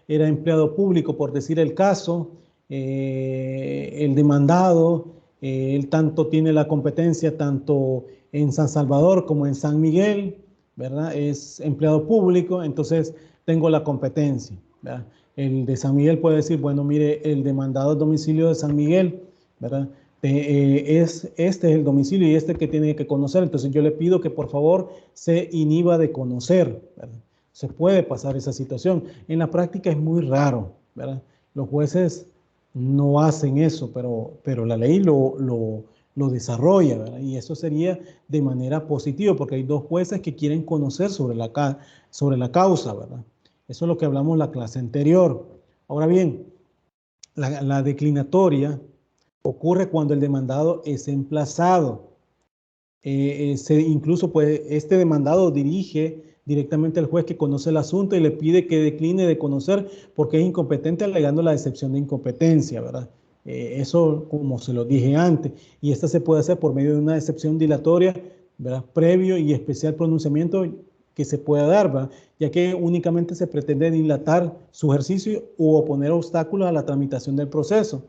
era empleado público, por decir el caso, el demandado, él tanto tiene la competencia tanto en San Salvador como en San Miguel, ¿verdad? Es empleado público, entonces tengo la competencia, ¿verdad? El de San Miguel puede decir, bueno, mire, el demandado es domicilio de San Miguel, ¿verdad? Este es el domicilio y este que tiene que conocer, entonces yo le pido que por favor se inhiba de conocer, ¿verdad? Se puede pasar esa situación. En la práctica es muy raro, ¿verdad? Los jueces no hacen eso, pero la ley lo desarrolla, ¿verdad? Y eso sería de manera positiva, porque hay dos jueces que quieren conocer sobre la causa, ¿verdad? Eso es lo que hablamos en la clase anterior. Ahora bien, la declinatoria ocurre cuando el demandado es emplazado. Incluso pues, este demandado dirige directamente al juez que conoce el asunto y le pide que decline de conocer porque es incompetente, alegando la excepción de incompetencia, ¿verdad? Eso como se lo dije antes, y esta se puede hacer por medio de una excepción dilatoria, ¿verdad? Previo y especial pronunciamiento que se pueda dar, ¿verdad? Ya que únicamente se pretende dilatar su ejercicio u oponer obstáculos a la tramitación del proceso.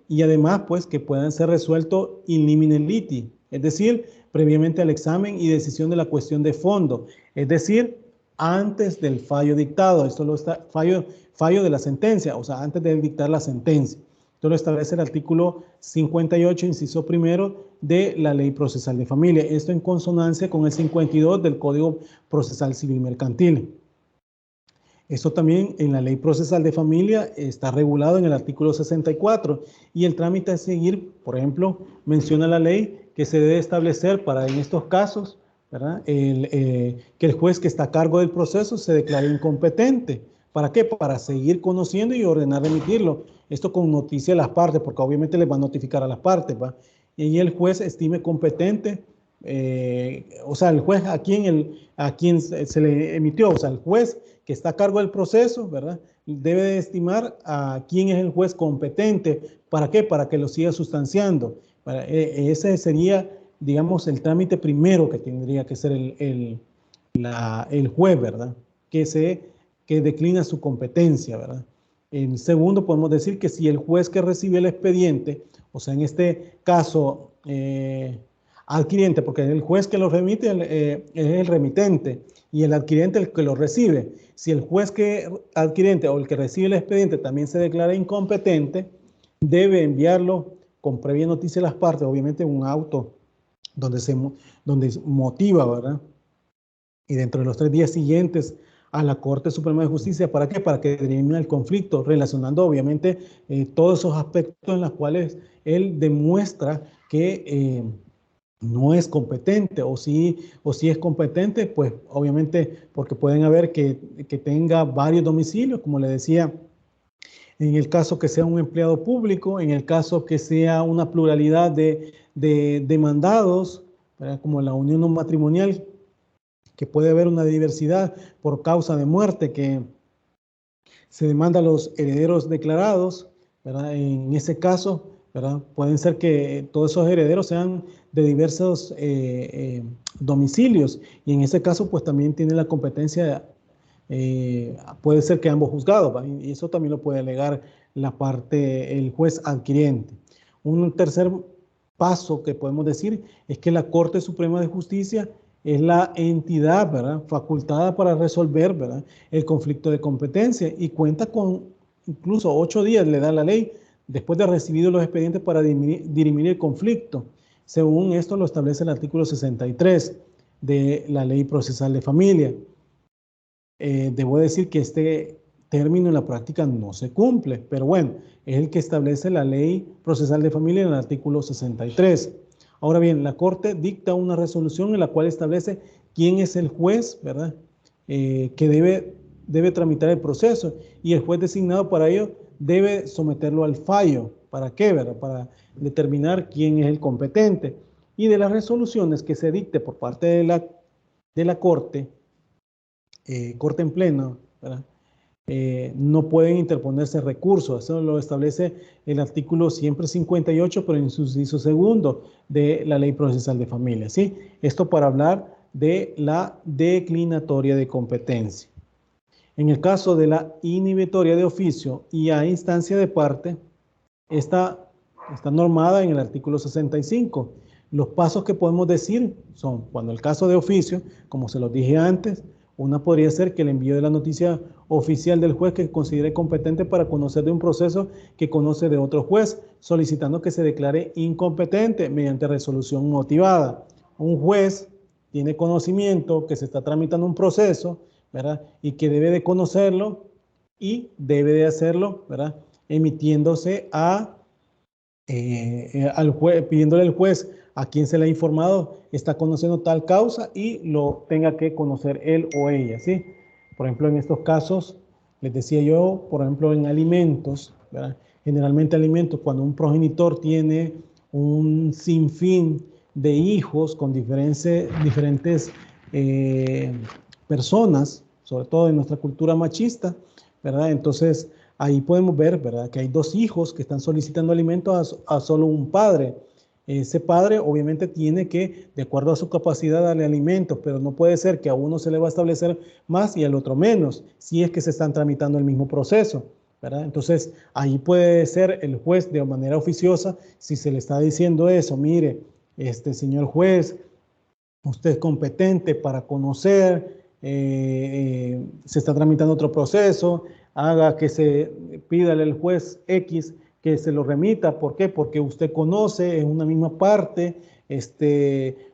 Y además, pues, que puedan ser resueltos in limine liti, es decir, previamente al examen y decisión de la cuestión de fondo, es decir, antes del fallo dictado. Esto lo está, fallo de la sentencia, o sea, antes de dictar la sentencia. Esto lo establece el artículo 58, inciso primero, de la Ley Procesal de Familia. Esto en consonancia con el 52 del Código Procesal Civil Mercantil. Esto también en la Ley Procesal de Familia está regulado en el artículo 64 y el trámite a seguir, por ejemplo, menciona la ley que se debe establecer para en estos casos, ¿verdad? Que el juez que está a cargo del proceso se declare incompetente. ¿Para qué? Para seguir conociendo y ordenar remitirlo. Esto con noticia a las partes, porque obviamente les va a notificar a las partes, ¿va? Y el juez estime competente, o sea, el juez a quien se le emitió, o sea, el juez que está a cargo del proceso, ¿verdad? Debe de estimar a quién es el juez competente. ¿Para qué? Para que lo siga sustanciando. Ese sería, digamos, el trámite primero que tendría que ser el juez, ¿verdad? Que declina su competencia, ¿verdad? En segundo, podemos decir que si el juez que recibe el expediente, o sea, en este caso, adquirente, porque el juez que lo remite es el remitente y el adquirente el que lo recibe. Si el juez que adquirente o el que recibe el expediente también se declara incompetente, debe enviarlo con previa noticia a las partes, obviamente un auto donde motiva, ¿verdad? Y dentro de los 3 días siguientes a la Corte Suprema de Justicia. ¿Para qué? Para que dirima el conflicto, relacionando obviamente todos esos aspectos en los cuales él demuestra que no es competente, o si es competente, pues obviamente porque pueden haber que tenga varios domicilios, como le decía, en el caso que sea un empleado público, en el caso que sea una pluralidad de demandados, ¿verdad? Como la unión no matrimonial, que puede haber una diversidad por causa de muerte, que se demanda a los herederos declarados, ¿verdad? En ese caso, ¿verdad? Pueden ser que todos esos herederos sean de diversos domicilios, y en ese caso pues también tiene la competencia, puede ser que ambos juzgados, ¿va? Y eso también lo puede alegar el juez adquiriente. Un tercer paso que podemos decir es que la Corte Suprema de Justicia es la entidad, ¿verdad?, facultada para resolver, ¿verdad?, el conflicto de competencia y cuenta con incluso 8 días, le da la ley, después de recibido los expedientes para dirimir el conflicto. Según esto lo establece el artículo 63 de la Ley Procesal de Familia. Debo decir que este término en la práctica no se cumple, pero bueno, es el que establece la Ley Procesal de Familia en el artículo 63. Ahora bien, la Corte dicta una resolución en la cual establece quién es el juez, ¿verdad?, que debe tramitar el proceso, y el juez designado para ello debe someterlo al fallo. ¿Para qué, verdad? Para determinar quién es el competente. Y de las resoluciones que se dicte por parte de la Corte, Corte en pleno, ¿verdad?, no pueden interponerse recursos. Eso lo establece el artículo siempre 58, pero en su inciso segundo de la Ley Procesal de Familia, ¿sí? Esto para hablar de la declinatoria de competencia. En el caso de la inhibitoria de oficio y a instancia de parte, está normada en el artículo 65. Los pasos que podemos decir son, cuando el caso de oficio, como se los dije antes, una podría ser que el envío de la noticia oficial del juez que considere competente para conocer de un proceso que conoce de otro juez, solicitando que se declare incompetente mediante resolución motivada. Un juez tiene conocimiento que se está tramitando un proceso, ¿verdad?, y que debe de conocerlo y debe de hacerlo, ¿verdad?, emitiéndose al juez, pidiéndole al juez a quien se le ha informado está conociendo tal causa y lo tenga que conocer él o ella, ¿sí? Por ejemplo, en estos casos, les decía yo, por ejemplo, en alimentos, ¿verdad?, generalmente alimentos, cuando un progenitor tiene un sinfín de hijos con diferentes personas, sobre todo en nuestra cultura machista, ¿verdad? Entonces, ahí podemos ver, ¿verdad?, que hay 2 hijos que están solicitando alimentos a solo un padre. Ese padre obviamente tiene que, de acuerdo a su capacidad, darle alimentos, pero no puede ser que a uno se le va a establecer más y al otro menos, si es que se están tramitando el mismo proceso, ¿verdad? Entonces, ahí puede ser el juez de manera oficiosa, si se le está diciendo eso, mire, señor juez, usted es competente para conocer, se está tramitando otro proceso, haga que se pídale al juez X que se lo remita. ¿Por qué? Porque usted conoce en una misma parte,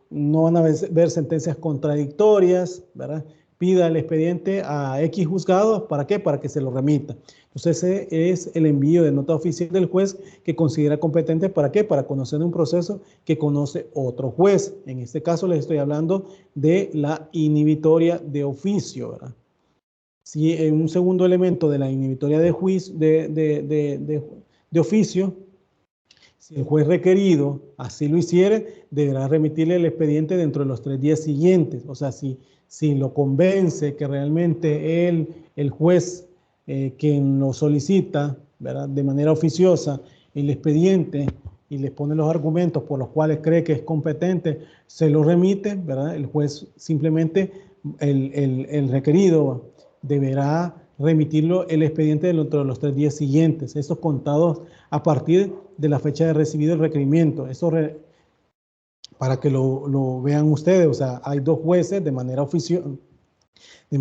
no van a ver sentencias contradictorias, ¿verdad? Pida el expediente a X juzgado, ¿para qué? Para que se lo remita. Entonces ese es el envío de nota oficial del juez que considera competente, ¿para qué? Para conocer un proceso que conoce otro juez. En este caso les estoy hablando de la inhibitoria de oficio, ¿verdad? Si en un segundo elemento de la inhibitoria de oficio, si el juez requerido así lo hiciere, deberá remitirle el expediente dentro de los 3 días siguientes. O sea, si lo convence que realmente el juez quien lo solicita, ¿verdad?, de manera oficiosa, el expediente, y les pone los argumentos por los cuales cree que es competente, se lo remite, ¿verdad? El juez simplemente, el requerido deberá remitirlo el expediente dentro de los 3 días siguientes, estos contados a partir de la fecha de recibido el requerimiento. Eso para que lo vean ustedes, o sea, hay 2 jueces de manera oficiosa, de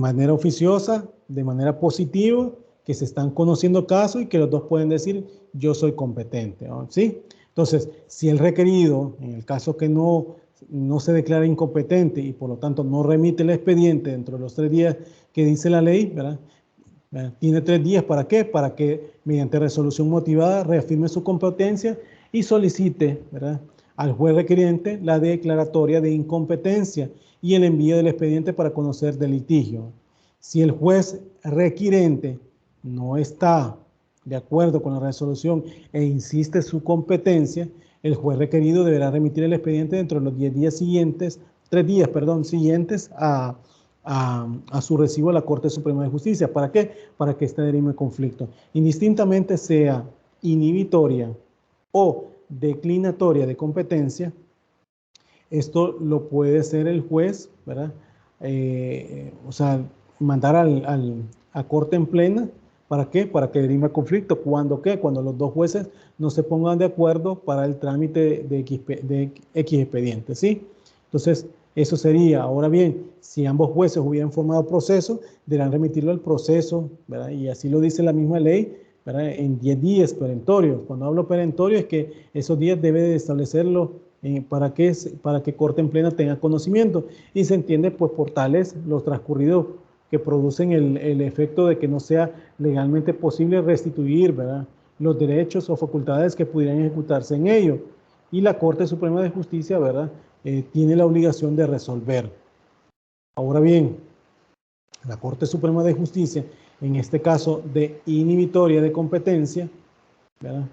manera positiva, que se están conociendo casos y que los 2 pueden decir, yo soy competente, ¿no? ¿Sí? Entonces, si el requerido, en el caso que no se declara incompetente y por lo tanto no remite el expediente dentro de los 3 días que dice la ley, ¿verdad?, tiene 3 días, ¿para qué? Para que mediante resolución motivada reafirme su competencia y solicite, ¿verdad?, al juez requiriente la declaratoria de incompetencia y el envío del expediente para conocer del litigio. Si el juez requirente no está de acuerdo con la resolución e insiste su competencia, el juez requerido deberá remitir el expediente dentro de los 3 días siguientes a su recibo a la Corte Suprema de Justicia. ¿Para qué? Para que este dirime conflicto. Indistintamente sea inhibitoria o declinatoria de competencia, esto lo puede hacer el juez, ¿verdad? O sea, mandar a Corte en plena. ¿Para qué? Para que dirima conflicto. ¿Cuándo qué? Cuando los 2 jueces no se pongan de acuerdo para el trámite de X expediente, ¿sí? Entonces, Eso sería. Ahora bien, si ambos jueces hubieran formado proceso, deberán remitirlo al proceso, ¿verdad? Y así lo dice la misma ley, ¿verdad? En 10 días perentorios. Cuando hablo perentorio es que esos días debe de establecerlo para que Corte en Plena tenga conocimiento. Y se entiende pues por tales los transcurridos que producen el efecto de que no sea legalmente posible restituir, ¿verdad?, los derechos o facultades que pudieran ejecutarse en ello. Y la Corte Suprema de Justicia, ¿verdad?, tiene la obligación de resolver. Ahora bien, la Corte Suprema de Justicia, en este caso de inhibitoria de competencia, ¿verdad?,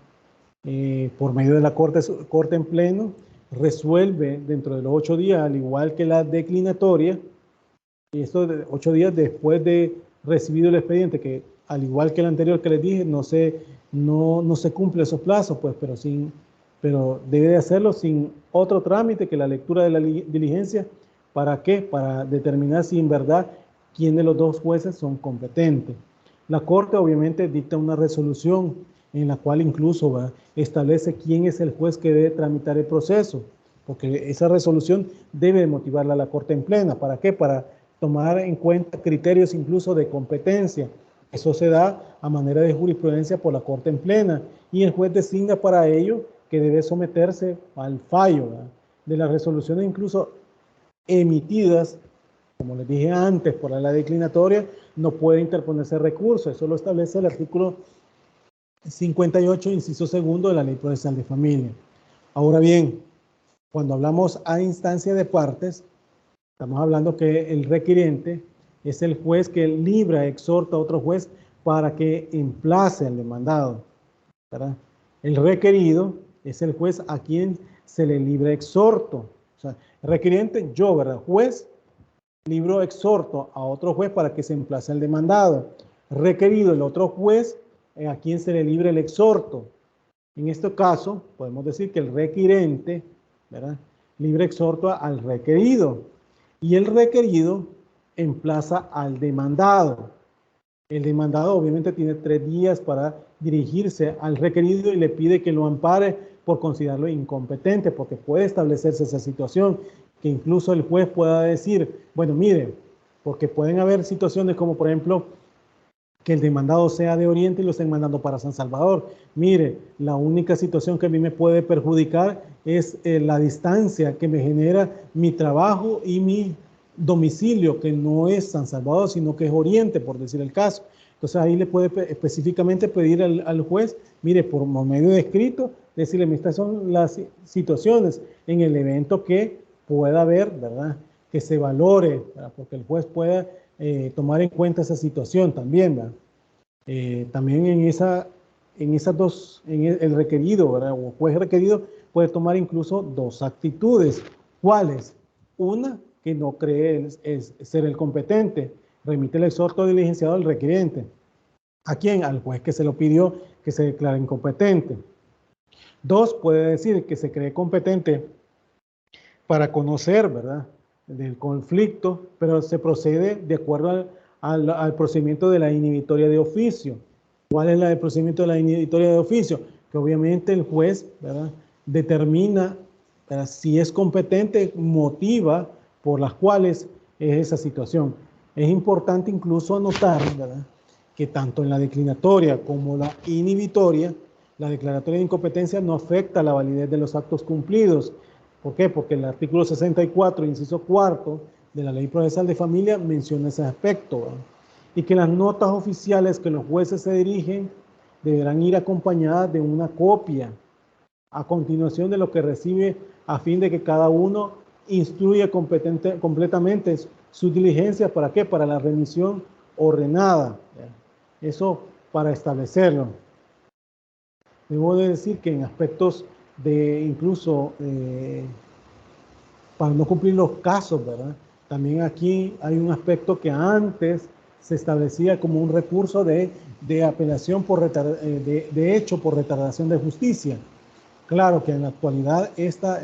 por medio de la Corte en Pleno, resuelve dentro de los 8 días, al igual que la declinatoria, y esto de 8 días después de recibido el expediente, que al igual que el anterior que les dije, no se cumple esos plazos, pues, pero debe de hacerlo sin otro trámite que la lectura de la diligencia. ¿Para qué? Para determinar si en verdad quién de los dos jueces son competentes. La Corte obviamente dicta una resolución en la cual incluso establece quién es el juez que debe tramitar el proceso, porque esa resolución debe motivarla a la Corte en Plena. ¿Para qué? Para tomar en cuenta criterios incluso de competencia. Eso se da a manera de jurisprudencia por la Corte en Plena, y el juez designa para ello que debe someterse al fallo, ¿verdad?, de las resoluciones incluso emitidas, como les dije antes, por la declinatoria, no puede interponerse recurso. Eso lo establece el artículo 58, inciso segundo de la Ley Procesal de Familia. Ahora bien, cuando hablamos a instancia de partes, estamos hablando que el requiriente es el juez que libra, exhorta a otro juez para que emplace al demandado, ¿verdad? El requerido es el juez a quien se le libra exhorto. O sea, el requiriente, yo, ¿verdad?, juez, libro exhorto a otro juez para que se emplace al demandado. Requerido, el otro juez a quien se le libre el exhorto. En este caso, podemos decir que el requirente, ¿verdad?, libre exhorto al requerido, y el requerido emplaza al demandado. El demandado obviamente tiene 3 días para dirigirse al requerido y le pide que lo ampare por considerarlo incompetente, porque puede establecerse esa situación, que incluso el juez pueda decir, bueno, mire, porque pueden haber situaciones como, por ejemplo, que el demandado sea de Oriente y lo estén mandando para San Salvador. Mire, la única situación que a mí me puede perjudicar es la distancia que me genera mi trabajo y mi domicilio, que no es San Salvador, sino que es Oriente, por decir el caso. Entonces ahí le puede específicamente pedir al juez, mire, por medio de escrito, decirle, estas son las situaciones en el evento que pueda haber, ¿verdad?, que se valore, ¿verdad?, porque el juez pueda tomar en cuenta esa situación también, ¿verdad? También en esas dos, el requerido, ¿verdad?, o juez requerido puede tomar incluso 2 actitudes. ¿Cuáles? Una, que no cree ser el competente, remite el exhorto diligenciado al requiriente. ¿A quién? Al juez que se lo pidió, que se declara incompetente. 2, puede decir que se cree competente para conocer, ¿verdad?, del conflicto, pero se procede de acuerdo al procedimiento de la inhibitoria de oficio. ¿Cuál es el procedimiento de la inhibitoria de oficio? Que obviamente el juez, ¿verdad?, determina, ¿verdad?, si es competente, motiva por las cuales es esa situación. Es importante incluso anotar, ¿verdad?, que tanto en la declinatoria como la inhibitoria, la declaratoria de incompetencia no afecta la validez de los actos cumplidos. ¿Por qué? Porque el artículo 64, inciso 4 de la Ley Procesal de Familia menciona ese aspecto, ¿verdad?, y que las notas oficiales que los jueces se dirigen deberán ir acompañadas de una copia a continuación de lo que recibe, a fin de que cada uno instruya completamente sus diligencias. ¿Para qué? Para la remisión ordenada. Eso para establecerlo. Debo de decir que en aspectos de incluso para no cumplir los casos, ¿verdad?, también aquí hay un aspecto que antes se establecía como un recurso de apelación de hecho por retardación de justicia. Claro que en la actualidad esta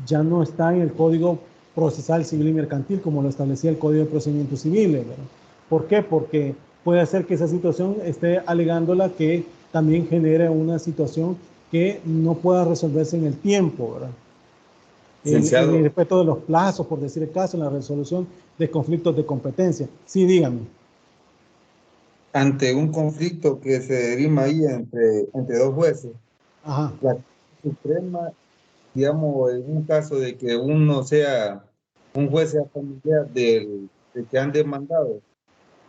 ya no está en el Código Procesal Civil y Mercantil como lo establecía el Código de Procedimientos Civiles, ¿verdad? ¿Por qué? Porque puede ser que esa situación esté alegándola que también genere una situación que no pueda resolverse en el tiempo, ¿verdad? Licenciado. el respeto de los plazos, por decir el caso, en la resolución de conflictos de competencia. Sí, dígame. Ante un conflicto que se derima ahí entre dos jueces, Ajá. la Corte Suprema, digamos, en un caso de que uno sea, un juez sea familiar del que han demandado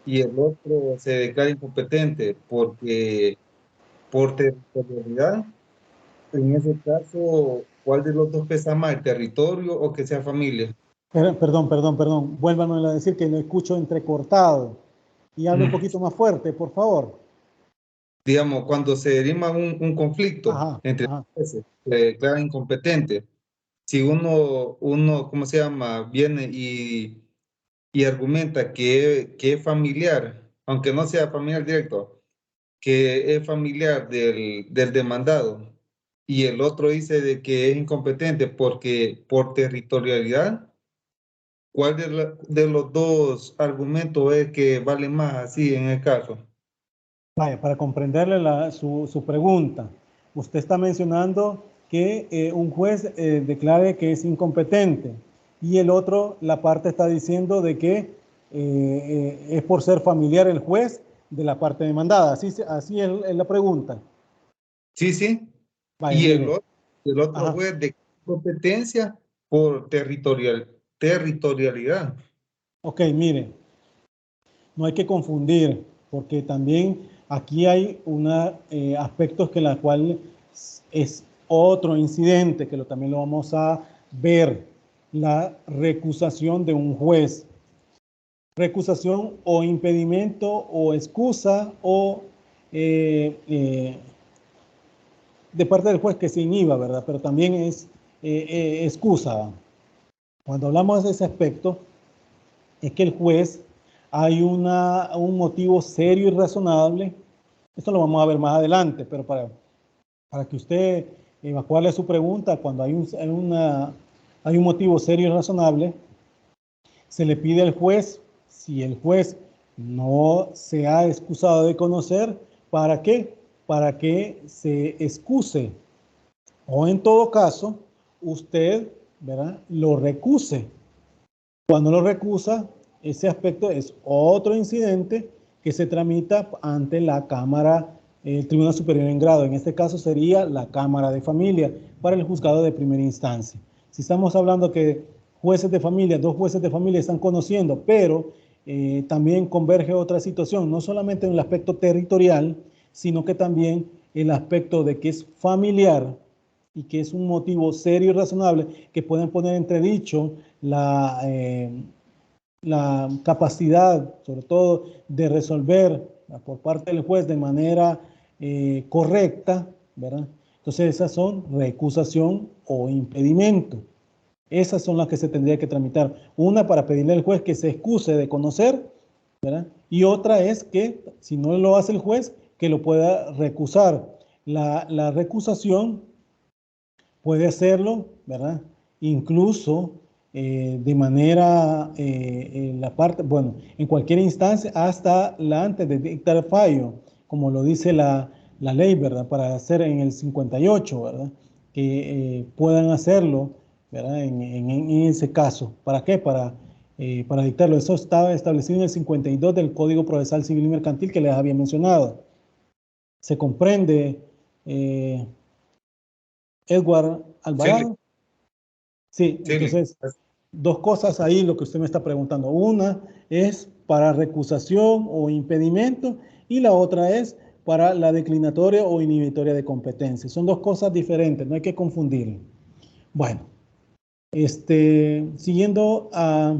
y el otro se declara incompetente porque por territorialidad, en ese caso, ¿cuál de los dos pesa más, el territorio o que sea familia? Perdón. Vuélvanme a decir que lo escucho entrecortado. Y hable un poquito más fuerte, por favor. Digamos, cuando se derima un conflicto entre jueces, se declara incompetente. Si uno, ¿cómo se llama? Viene y argumenta que es familiar, aunque no sea familiar directo, que es familiar del demandado, y el otro dice de que es incompetente porque por territorialidad, ¿cuál de los dos argumentos es que vale más así en el caso? Vaya, para comprenderle su pregunta, usted está mencionando que un juez declare que es incompetente y el otro, la parte está diciendo de que es por ser familiar el juez de la parte demandada. Así es la pregunta. Sí. Vaya, Y mire. el otro juez de competencia por territorialidad. Ok, mire, no hay que confundir, porque también aquí hay aspectos que en la cual es otro incidente, que también lo vamos a ver, la recusación de un juez. Recusación o impedimento o excusa o de parte del juez que se inhiba, ¿verdad? Pero también es excusa. Cuando hablamos de ese aspecto, es que el juez hay un motivo serio y razonable. Esto lo vamos a ver más adelante, pero para que usted evacuarle su pregunta, cuando hay un motivo serio y razonable, se le pide al juez, si el juez no se ha excusado de conocer, ¿para qué? Para que se excuse. O en todo caso, usted, ¿verdad?, lo recuse. Cuando lo recusa, ese aspecto es otro incidente que se tramita ante la Cámara, el Tribunal Superior en Grado. En este caso sería la Cámara de Familia para el juzgado de primera instancia. Si estamos hablando que jueces de familia, dos jueces de familia están conociendo, pero también converge otra situación, no solamente en el aspecto territorial, sino que también el aspecto de que es familiar y que es un motivo serio y razonable que pueden poner entredicho la capacidad, sobre todo, de resolver por parte del juez de manera correcta, ¿verdad? Entonces esas son recusación o impedimento. Esas son las que se tendría que tramitar. Una para pedirle al juez que se excuse de conocer, ¿verdad? Y otra es que, si no lo hace el juez, que lo pueda recusar. La recusación puede hacerlo, ¿verdad? Incluso de manera, en cualquier instancia, hasta antes de dictar fallo, como lo dice la ley, ¿verdad? Para hacer en el 58, ¿verdad? Que puedan hacerlo, ¿verdad? En ese caso. ¿Para qué? Para dictarlo. Eso estaba establecido en el 52 del Código Procesal Civil y Mercantil que les había mencionado. Se comprende, Edward Alvarado. Sí, entonces, dos cosas ahí lo que usted me está preguntando. Una es para recusación o impedimento y la otra es para la declinatoria o inhibitoria de competencia. Son dos cosas diferentes, no hay que confundirlo. Bueno, siguiendo a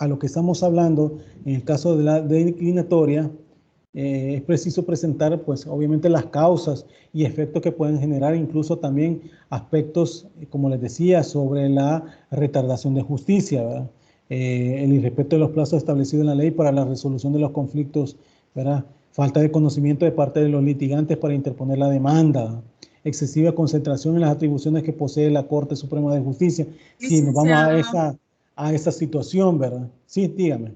lo que estamos hablando, en el caso de la declinatoria, es preciso presentar, pues, obviamente las causas y efectos que pueden generar, incluso también aspectos, como les decía, sobre la retardación de justicia, ¿verdad? El irrespeto de los plazos establecidos en la ley para la resolución de los conflictos, ¿verdad? Falta de conocimiento de parte de los litigantes para interponer la demanda, ¿verdad? Excesiva concentración en las atribuciones que posee la Corte Suprema de Justicia. Si nos vamos a esa situación, ¿verdad? Sí, dígame.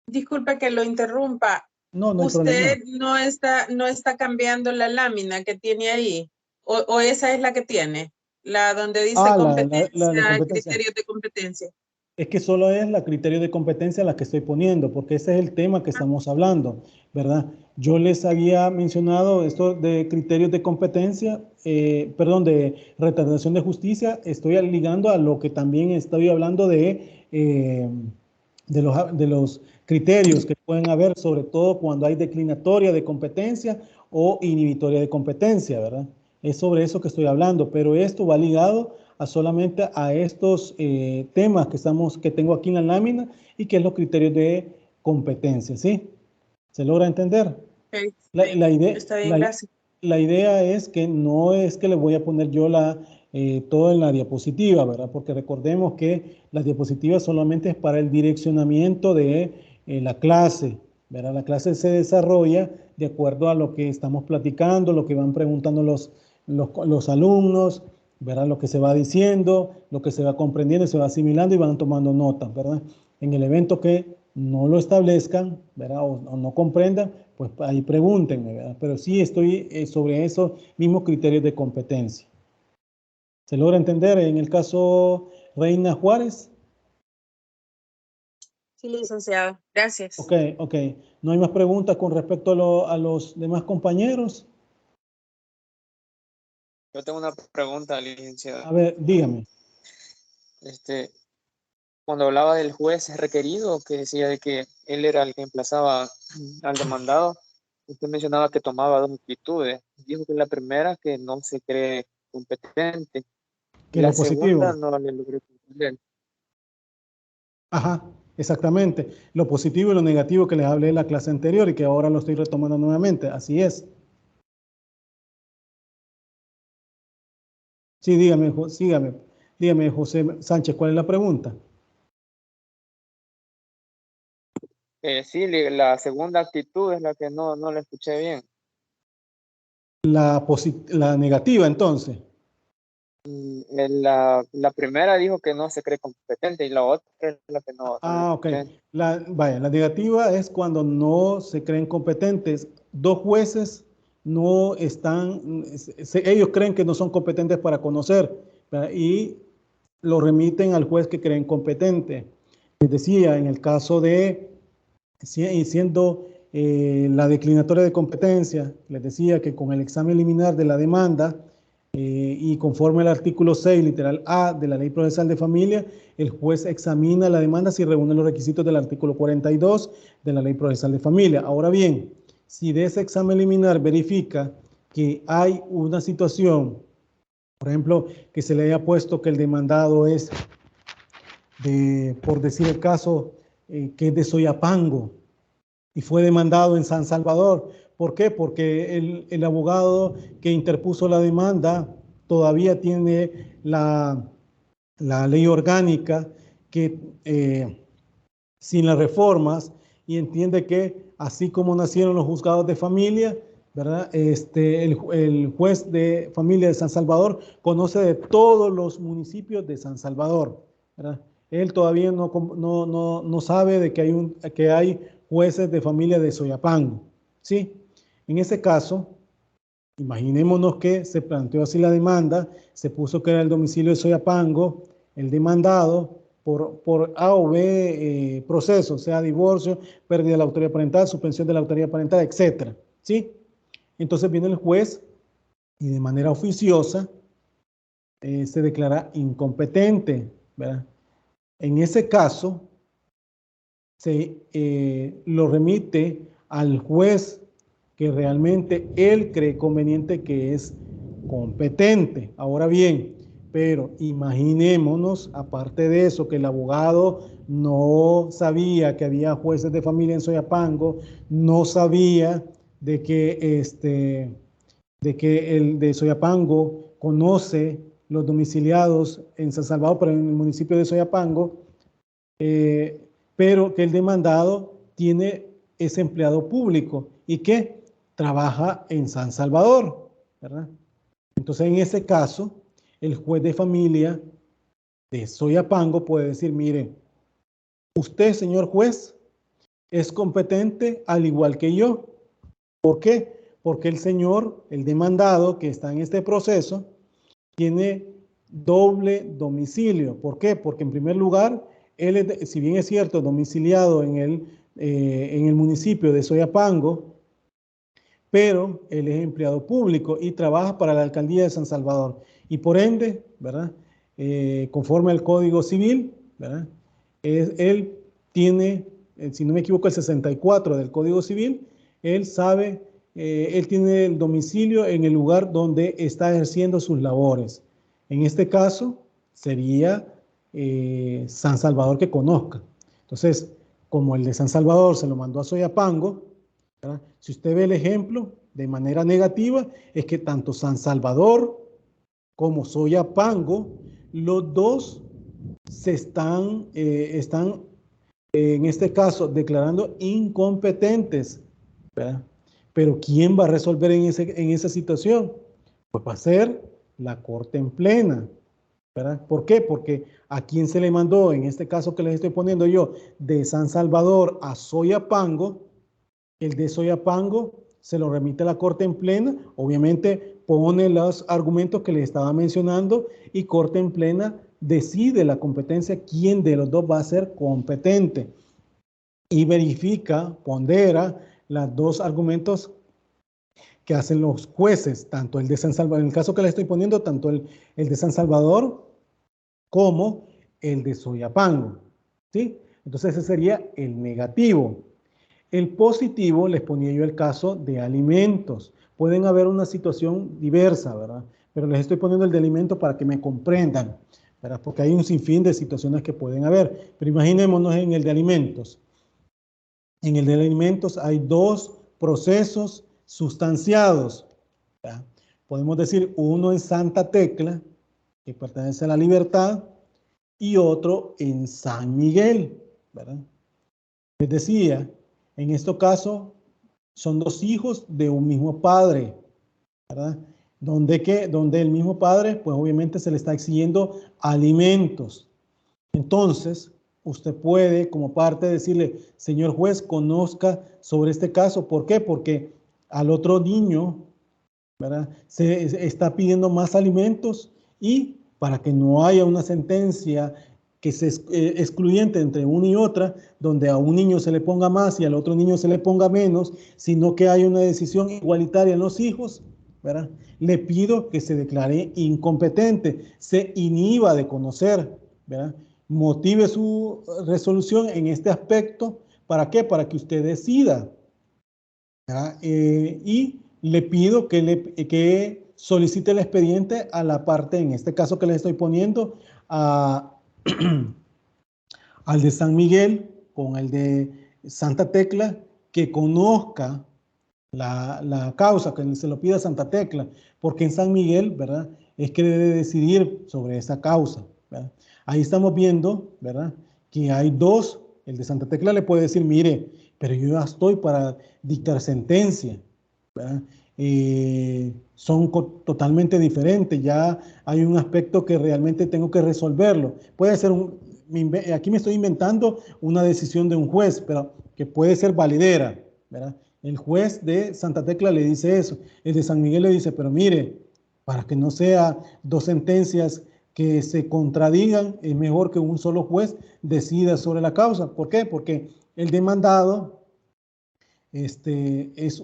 Disculpe que lo interrumpa. No hay ¿Usted problema. no está cambiando la lámina que tiene ahí? ¿O esa es la que tiene? La donde dice La competencia, competencia. criterios de competencia. Es que solo es la criterio de competencia la que estoy poniendo, porque ese es el tema que estamos hablando, ¿verdad? Yo les había mencionado esto de criterios de competencia, perdón, de retardación de justicia. Estoy ligando a lo que también estoy hablando de los criterios que pueden haber, sobre todo cuando hay declinatoria de competencia o inhibitoria de competencia, ¿verdad? Es sobre eso que estoy hablando, pero esto va ligado a solamente a estos temas que tengo aquí en la lámina y que es los criterios de competencia, ¿sí? ¿Se logra entender? Okay. Está bien, gracias. La idea es que no es que le voy a poner yo todo en la diapositiva, ¿verdad? Porque recordemos que la diapositiva solamente es para el direccionamiento de la clase, ¿verdad? La clase se desarrolla de acuerdo a lo que estamos platicando, lo que van preguntando los alumnos, ¿verdad? Lo que se va diciendo, lo que se va comprendiendo, se va asimilando y van tomando notas, ¿verdad? En el evento que no lo establezcan, ¿verdad? O no comprendan, pues ahí pregúntenme, ¿verdad? Pero sí estoy sobre esos mismos criterios de competencia. ¿Se logra entender en el caso Reina Juárez? Sí, licenciado. Gracias. Ok. ¿No hay más preguntas con respecto a los demás compañeros? Yo tengo una pregunta, licenciado. A ver, dígame. Cuando hablaba del juez requerido, que decía de que él era el que emplazaba al demandado, usted mencionaba que tomaba dos actitudes. Dijo que la primera, que no se cree competente. Que la lo positivo. Segunda no le logré comprender. Ajá, exactamente. Lo positivo y lo negativo que les hablé en la clase anterior y que ahora lo estoy retomando nuevamente. Así es. Sí, dígame, José Sánchez, ¿cuál es la pregunta? Sí, la segunda actitud es la que no la escuché bien. La negativa, entonces. La primera dijo que no se cree competente y la otra es la que no. Ok. La negativa es cuando no se creen competentes. Dos jueces no están, ellos creen que no son competentes para conocer, ¿verdad? Y lo remiten al juez que creen competente. Les decía, en el caso de siendo la declinatoria de competencia, les decía que con el examen liminar de la demanda y conforme al artículo 6, literal A de la Ley Procesal de Familia, el juez examina la demanda si reúne los requisitos del artículo 42 de la Ley Procesal de Familia. Ahora bien, si de ese examen liminar verifica que hay una situación, por ejemplo, que se le haya puesto que el demandado es por decir el caso, que es de Soyapango y fue demandado en San Salvador. ¿Por qué? Porque el abogado que interpuso la demanda todavía tiene la ley orgánica que sin las reformas y entiende que así como nacieron los juzgados de familia, ¿verdad? El juez de familia de San Salvador conoce de todos los municipios de San Salvador, ¿verdad? Él todavía no sabe de que hay jueces de familia de Soyapango, ¿sí? En ese caso, imaginémonos que se planteó así la demanda, se puso que era el domicilio de Soyapango, el demandado por A o B proceso, sea divorcio, pérdida de la autoridad parental, suspensión de la autoridad parental, etcétera, ¿sí? Entonces viene el juez y de manera oficiosa se declara incompetente, ¿verdad? En ese caso, se lo remite al juez que realmente él cree conveniente que es competente. Ahora bien, pero imaginémonos, aparte de eso, que el abogado no sabía que había jueces de familia en Soyapango, no sabía de que el de Soyapango conoce los domiciliados en San Salvador, pero en el municipio de Soyapango, pero que el demandado es empleado público y que trabaja en San Salvador, ¿verdad? Entonces, en ese caso, el juez de familia de Soyapango puede decir, mire, usted, señor juez, es competente al igual que yo. ¿Por qué? Porque el demandado que está en este proceso, tiene doble domicilio. ¿Por qué? Porque en primer lugar, él, si bien es cierto, domiciliado en el municipio de Soyapango, pero él es empleado público y trabaja para la alcaldía de San Salvador. Y por ende, ¿verdad? Conforme al Código Civil, ¿verdad? Él tiene, si no me equivoco, el 64 del Código Civil, él sabe, él tiene el domicilio en el lugar donde está ejerciendo sus labores. En este caso, sería San Salvador que conozca. Entonces, como el de San Salvador se lo mandó a Soyapango, ¿verdad? Si usted ve el ejemplo de manera negativa, es que tanto San Salvador como Soyapango, los dos se están en este caso declarando incompetentes, ¿verdad? Pero ¿quién va a resolver en esa situación? Pues va a ser la Corte en plena, ¿verdad? ¿Por qué? Porque a quién se le mandó, en este caso que les estoy poniendo yo, de San Salvador a Soyapango, el de Soyapango se lo remite a la Corte en plena, obviamente pone los argumentos que les estaba mencionando y Corte en plena decide la competencia, quién de los dos va a ser competente y verifica, pondera los dos argumentos que hacen los jueces, tanto el de San Salvador, en el caso que les estoy poniendo, tanto el de San Salvador como el de Soyapango, ¿sí? Entonces ese sería el negativo. El positivo, les ponía yo el caso de alimentos. Pueden haber una situación diversa, ¿verdad? Pero les estoy poniendo el de alimentos para que me comprendan, ¿verdad? Porque hay un sinfín de situaciones que pueden haber. Pero imaginémonos en el de alimentos. En el de alimentos hay dos procesos sustanciados, ¿verdad? Podemos decir uno en Santa Tecla, que pertenece a La Libertad, y otro en San Miguel, ¿verdad? Les decía, en este caso, son dos hijos de un mismo padre, ¿verdad? Donde el mismo padre, pues obviamente se le está exigiendo alimentos. Entonces, usted puede, como parte, decirle, señor juez, conozca sobre este caso. ¿Por qué? Porque al otro niño, ¿verdad? Se está pidiendo más alimentos y para que no haya una sentencia que se excluyente entre una y otra, donde a un niño se le ponga más y al otro niño se le ponga menos, sino que haya una decisión igualitaria en los hijos, ¿verdad? Le pido que se declare incompetente, se inhiba de conocer, ¿verdad? Motive su resolución en este aspecto. ¿Para qué? Para que usted decida, ¿verdad? Y le pido que solicite el expediente a la parte, en este caso que le estoy poniendo, al de San Miguel con el de Santa Tecla, que conozca la causa, que se lo pida a Santa Tecla, porque en San Miguel, ¿verdad? Es que debe decidir sobre esa causa, ¿verdad? Ahí estamos viendo, ¿verdad? Que hay dos, el de Santa Tecla le puede decir, mire, pero yo ya estoy para dictar sentencia, ¿verdad? Son totalmente diferentes, ya hay un aspecto que realmente tengo que resolverlo. Puede ser aquí me estoy inventando una decisión de un juez, pero que puede ser validera, ¿verdad? El juez de Santa Tecla le dice eso, el de San Miguel le dice, pero mire, para que no sea dos sentencias que se contradigan, es mejor que un solo juez decida sobre la causa. ¿Por qué? Porque el demandado es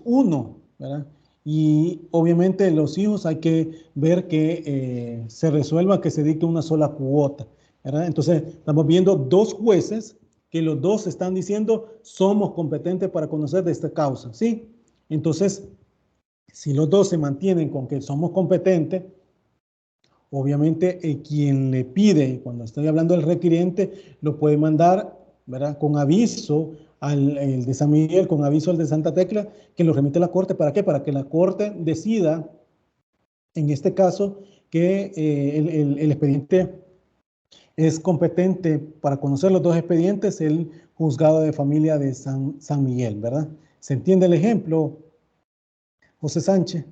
uno, ¿verdad? Y obviamente los hijos hay que ver que se resuelva, que se dicte una sola cuota, ¿verdad? Entonces estamos viendo dos jueces que los dos están diciendo somos competentes para conocer de esta causa, ¿sí? Entonces, si los dos se mantienen con que somos competentes, obviamente quien le pide, cuando estoy hablando del requiriente, lo puede mandar, ¿verdad? Con aviso el de San Miguel, con aviso al de Santa Tecla, que lo remite a la Corte. ¿Para qué? Para que la Corte decida, en este caso, que el expediente es competente para conocer los dos expedientes, el juzgado de familia de San Miguel, ¿verdad? ¿Se entiende el ejemplo, José Sánchez?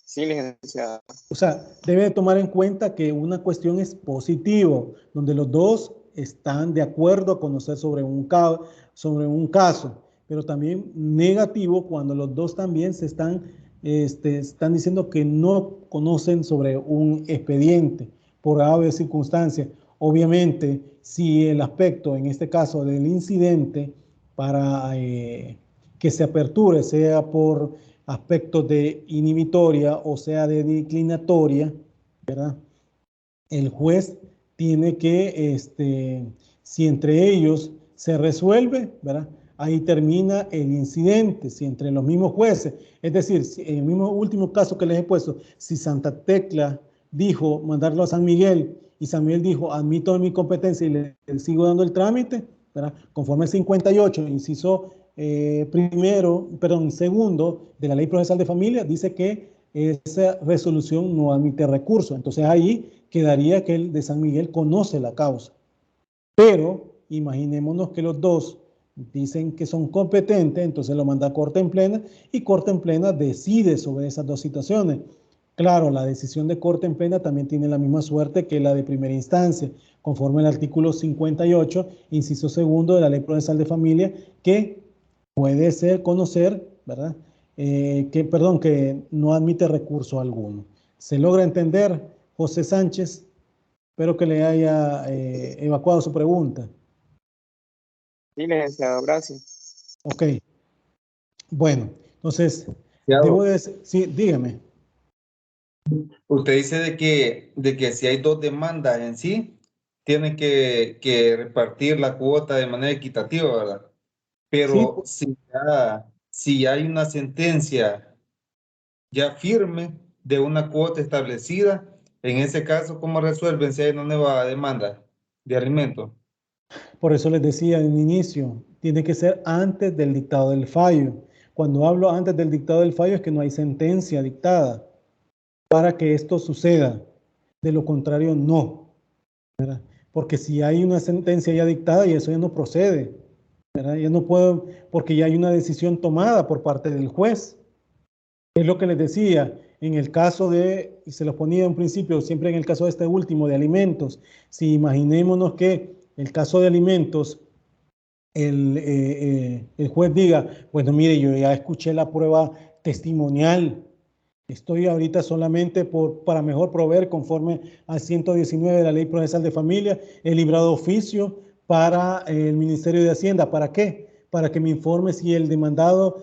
Sí, licenciada. O sea, debe tomar en cuenta que una cuestión es positivo, donde los dos están de acuerdo a conocer sobre un caso, pero también negativo cuando los dos también se están están diciendo que no conocen sobre un expediente por A o B circunstancia. Obviamente, si el aspecto, en este caso del incidente, para que se aperture, sea por aspectos de inhibitoria o sea de declinatoria, ¿verdad? El juez tiene que, si entre ellos se resuelve, ¿verdad? Ahí termina el incidente, si entre los mismos jueces, es decir, si en el mismo último caso que les he puesto, si Santa Tecla dijo mandarlo a San Miguel y San Miguel dijo admito mi competencia y le sigo dando el trámite, ¿verdad? Conforme al 58, inciso segundo de la Ley Procesal de Familia, dice que esa resolución no admite recurso. Entonces ahí quedaría que el de San Miguel conoce la causa. Pero imaginémonos que los dos dicen que son competentes, entonces lo manda a Corte en Plena y Corte en Plena decide sobre esas dos situaciones. Claro, la decisión de Corte en Plena también tiene la misma suerte que la de primera instancia, conforme al artículo 58, inciso segundo de la Ley Procesal de Familia, que puede ser conocer, ¿verdad? Que no admite recurso alguno. ¿Se logra entender, José Sánchez? Espero que le haya evacuado su pregunta. Sí, licenciado, gracias. Ok. Bueno, entonces, sí, dígame. Usted dice de que si hay dos demandas en sí, tienen que repartir la cuota de manera equitativa, ¿verdad? Pero Sí, si hay una sentencia ya firme de una cuota establecida, en ese caso, ¿cómo resuelven si hay una nueva demanda de alimentos? por eso les decía en inicio, tiene que ser antes del dictado del fallo. Cuando hablo antes del dictado del fallo es que no hay sentencia dictada para que esto suceda. De lo contrario, no, ¿verdad? Porque si hay una sentencia ya dictada y eso ya no procede, ¿verdad? Ya no puedo, porque ya hay una decisión tomada por parte del juez. Es lo que les decía, en el caso de, y se los ponía en principio, siempre en el caso de este último, de alimentos, si imaginémonos que el caso de alimentos, el juez diga, bueno, mire, yo ya escuché la prueba testimonial, estoy ahorita solamente para mejor proveer conforme al 119 de la Ley Procesal de Familia, he librado oficio para el Ministerio de Hacienda. ¿Para qué? Para que me informe si el demandado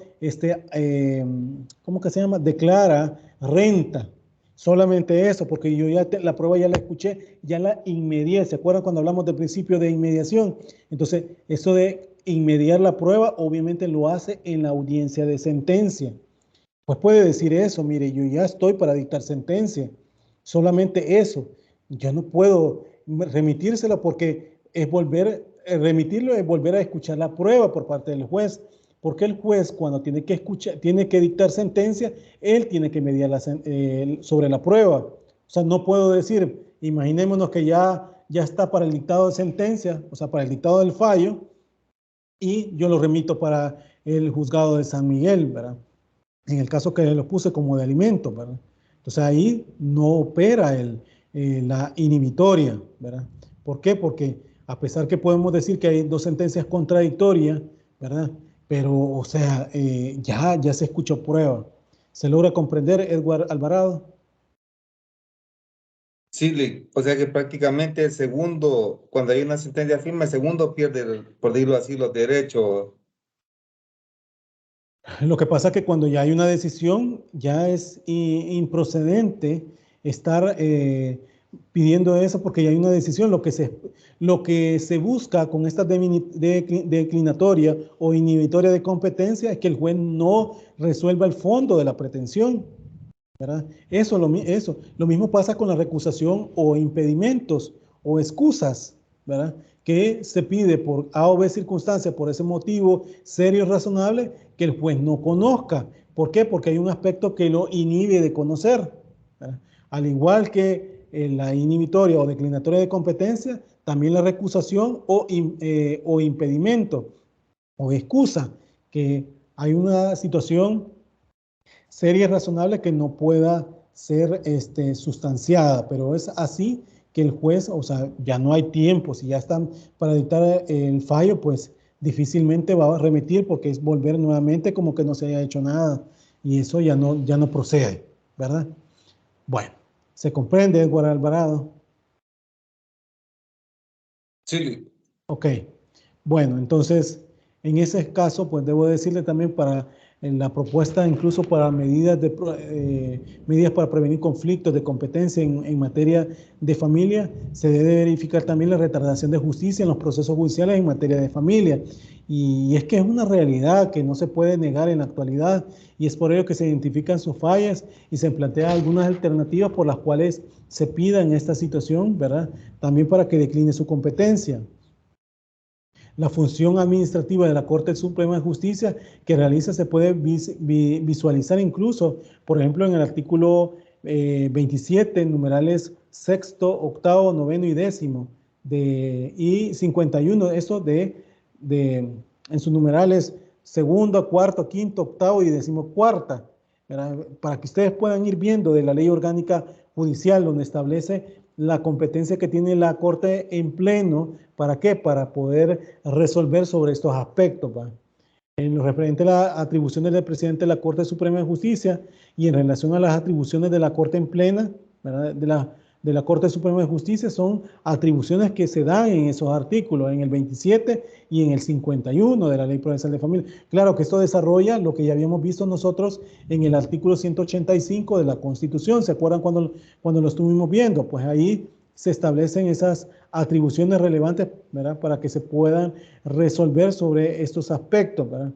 ¿cómo que se llama? Declara renta. Solamente eso, porque yo ya la prueba ya la escuché, ya la inmedié. ¿Se acuerdan cuando hablamos del principio de inmediación? Entonces, eso de inmediar la prueba, obviamente lo hace en la audiencia de sentencia. Pues puede decir eso, mire, yo ya estoy para dictar sentencia, solamente eso. Yo no puedo remitírsela porque remitirlo es volver a escuchar la prueba por parte del juez, porque el juez cuando tiene que dictar sentencia, él tiene que mediar sobre la prueba. O sea, no puedo decir, imaginémonos que ya está para el dictado de sentencia, o sea, para el dictado del fallo, y yo lo remito para el juzgado de San Miguel, ¿verdad? En el caso que lo puse como de alimentos, ¿verdad? Entonces ahí no opera la inhibitoria, ¿verdad? ¿Por qué? Porque a pesar que podemos decir que hay dos sentencias contradictorias, ¿verdad? Pero, o sea, ya se escuchó prueba. ¿Se logra comprender, Edward Alvarado? Sí, o sea que prácticamente el segundo, cuando hay una sentencia firme, el segundo pierde, por decirlo así, los derechos. Lo que pasa es que cuando ya hay una decisión, ya es improcedente estar pidiendo eso porque ya hay una decisión. Lo que se busca con esta declinatoria o inhibitoria de competencia es que el juez no resuelva el fondo de la pretensión, ¿verdad? Lo mismo pasa con la recusación o impedimentos o excusas, ¿verdad? Que se pide por A o B circunstancia, por ese motivo serio y razonable, que el juez no conozca. ¿Por qué? Porque hay un aspecto que lo inhibe de conocer, ¿verdad? Al igual que la inhibitoria o declinatoria de competencia, también la recusación o impedimento o excusa, que hay una situación seria y razonable que no pueda ser sustanciada, pero es así que el juez, o sea, ya no hay tiempo, si ya están para dictar el fallo, pues difícilmente va a remitir porque es volver nuevamente como que no se haya hecho nada. y eso ya no procede, ¿verdad? Bueno, ¿se comprende, Edward Alvarado? Sí. Ok, bueno, entonces, en ese caso, pues debo decirle también en la propuesta, incluso para medidas para prevenir conflictos de competencia en materia de familia, se debe verificar también la retardación de justicia en los procesos judiciales en materia de familia. Y es que es una realidad que no se puede negar en la actualidad, y es por ello que se identifican sus fallas y se plantean algunas alternativas por las cuales se pida en esta situación, ¿verdad? También para que decline su competencia. La función administrativa de la Corte Suprema de Justicia que realiza se puede visualizar incluso, por ejemplo, en el artículo 27, numerales sexto, octavo, noveno y décimo, y 51, eso en sus numerales segundo, cuarto, quinto, octavo y decimocuarta, ¿verdad? Para que ustedes puedan ir viendo de la Ley Orgánica Judicial, donde establece la competencia que tiene la Corte en pleno. ¿Para qué? Para poder resolver sobre estos aspectos, ¿va? En lo referente a las atribuciones del presidente de la Corte Suprema de Justicia y en relación a las atribuciones de la Corte en plena, ¿verdad? De la Corte Suprema de Justicia, son atribuciones que se dan en esos artículos, en el 27 y en el 51 de la Ley Procesal de Familia. Claro que esto desarrolla lo que ya habíamos visto nosotros en el artículo 185 de la Constitución. ¿Se acuerdan cuando lo estuvimos viendo? Pues ahí se establecen esas atribuciones relevantes, ¿verdad? Para que se puedan resolver sobre estos aspectos, ¿verdad?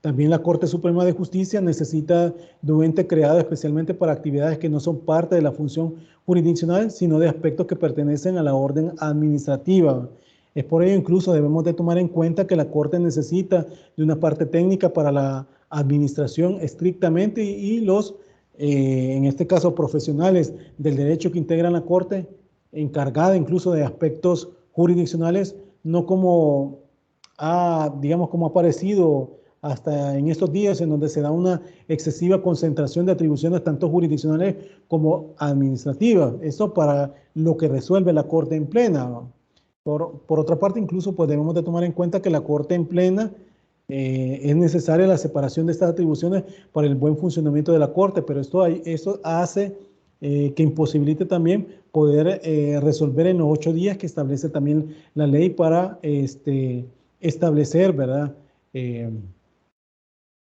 También la Corte Suprema de Justicia necesita de un ente creado especialmente para actividades que no son parte de la función jurisdiccional, sino de aspectos que pertenecen a la orden administrativa. Es por ello incluso debemos de tomar en cuenta que la Corte necesita de una parte técnica para la administración estrictamente y en este caso, profesionales del derecho que integran la Corte, encargada incluso de aspectos jurisdiccionales, no como digamos, como ha aparecido hasta en estos días, en donde se da una excesiva concentración de atribuciones tanto jurisdiccionales como administrativas. Eso para lo que resuelve la Corte en plena, ¿no? Por otra parte, incluso pues debemos de tomar en cuenta que la Corte en plena es necesaria la separación de estas atribuciones para el buen funcionamiento de la Corte, pero esto hace que imposibilite también poder resolver en los 8 días que establece también la ley para establecer, ¿verdad?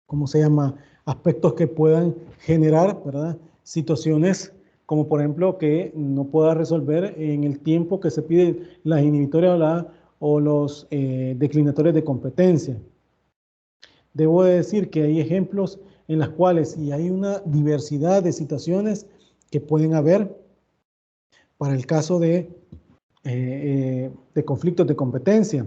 ¿Cómo se llama? Aspectos que puedan generar, ¿verdad? Situaciones como por ejemplo que no pueda resolver en el tiempo que se pide las inhibitorias o los declinatorios de competencia. Debo de decir que hay ejemplos en las cuales, y hay una diversidad de situaciones que pueden haber para el caso de conflictos de competencia.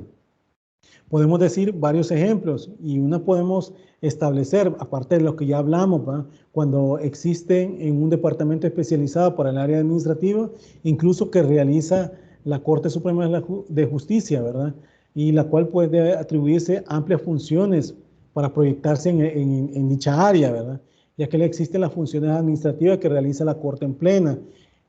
Podemos decir varios ejemplos y podemos establecer, aparte de lo que ya hablamos, ¿va? Cuando existen en un departamento especializado para el área administrativa, incluso que realiza la Corte Suprema de Justicia, ¿verdad? Y la cual puede atribuirse amplias funciones para proyectarse en dicha área, ¿verdad? Ya que le existen las funciones administrativas que realiza la Corte en plena.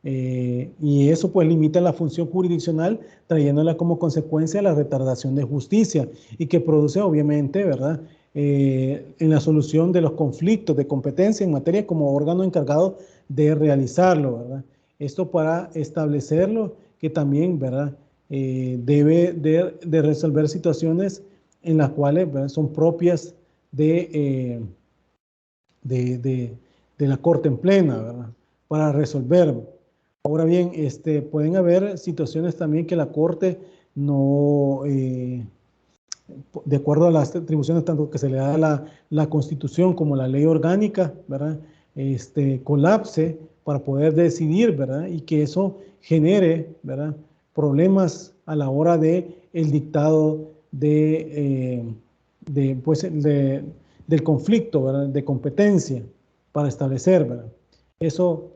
Y eso pues limita la función jurisdiccional, trayéndola como consecuencia la retardación de justicia y que produce obviamente, ¿verdad? En la solución de los conflictos de competencia en materia como órgano encargado de realizarlo, ¿verdad? Esto para establecerlo que también, ¿verdad? Debe de resolver situaciones en las cuales, ¿verdad? Son propias de la Corte en plena, ¿verdad? Para resolver. Ahora bien, pueden haber situaciones también que la Corte no, de acuerdo a las atribuciones tanto que se le da la Constitución como la ley orgánica, ¿verdad? Colapse para poder decidir, ¿verdad? Y que eso genere, ¿verdad? Problemas a la hora de el dictado del conflicto, ¿verdad? De competencia para establecer, ¿verdad? Eso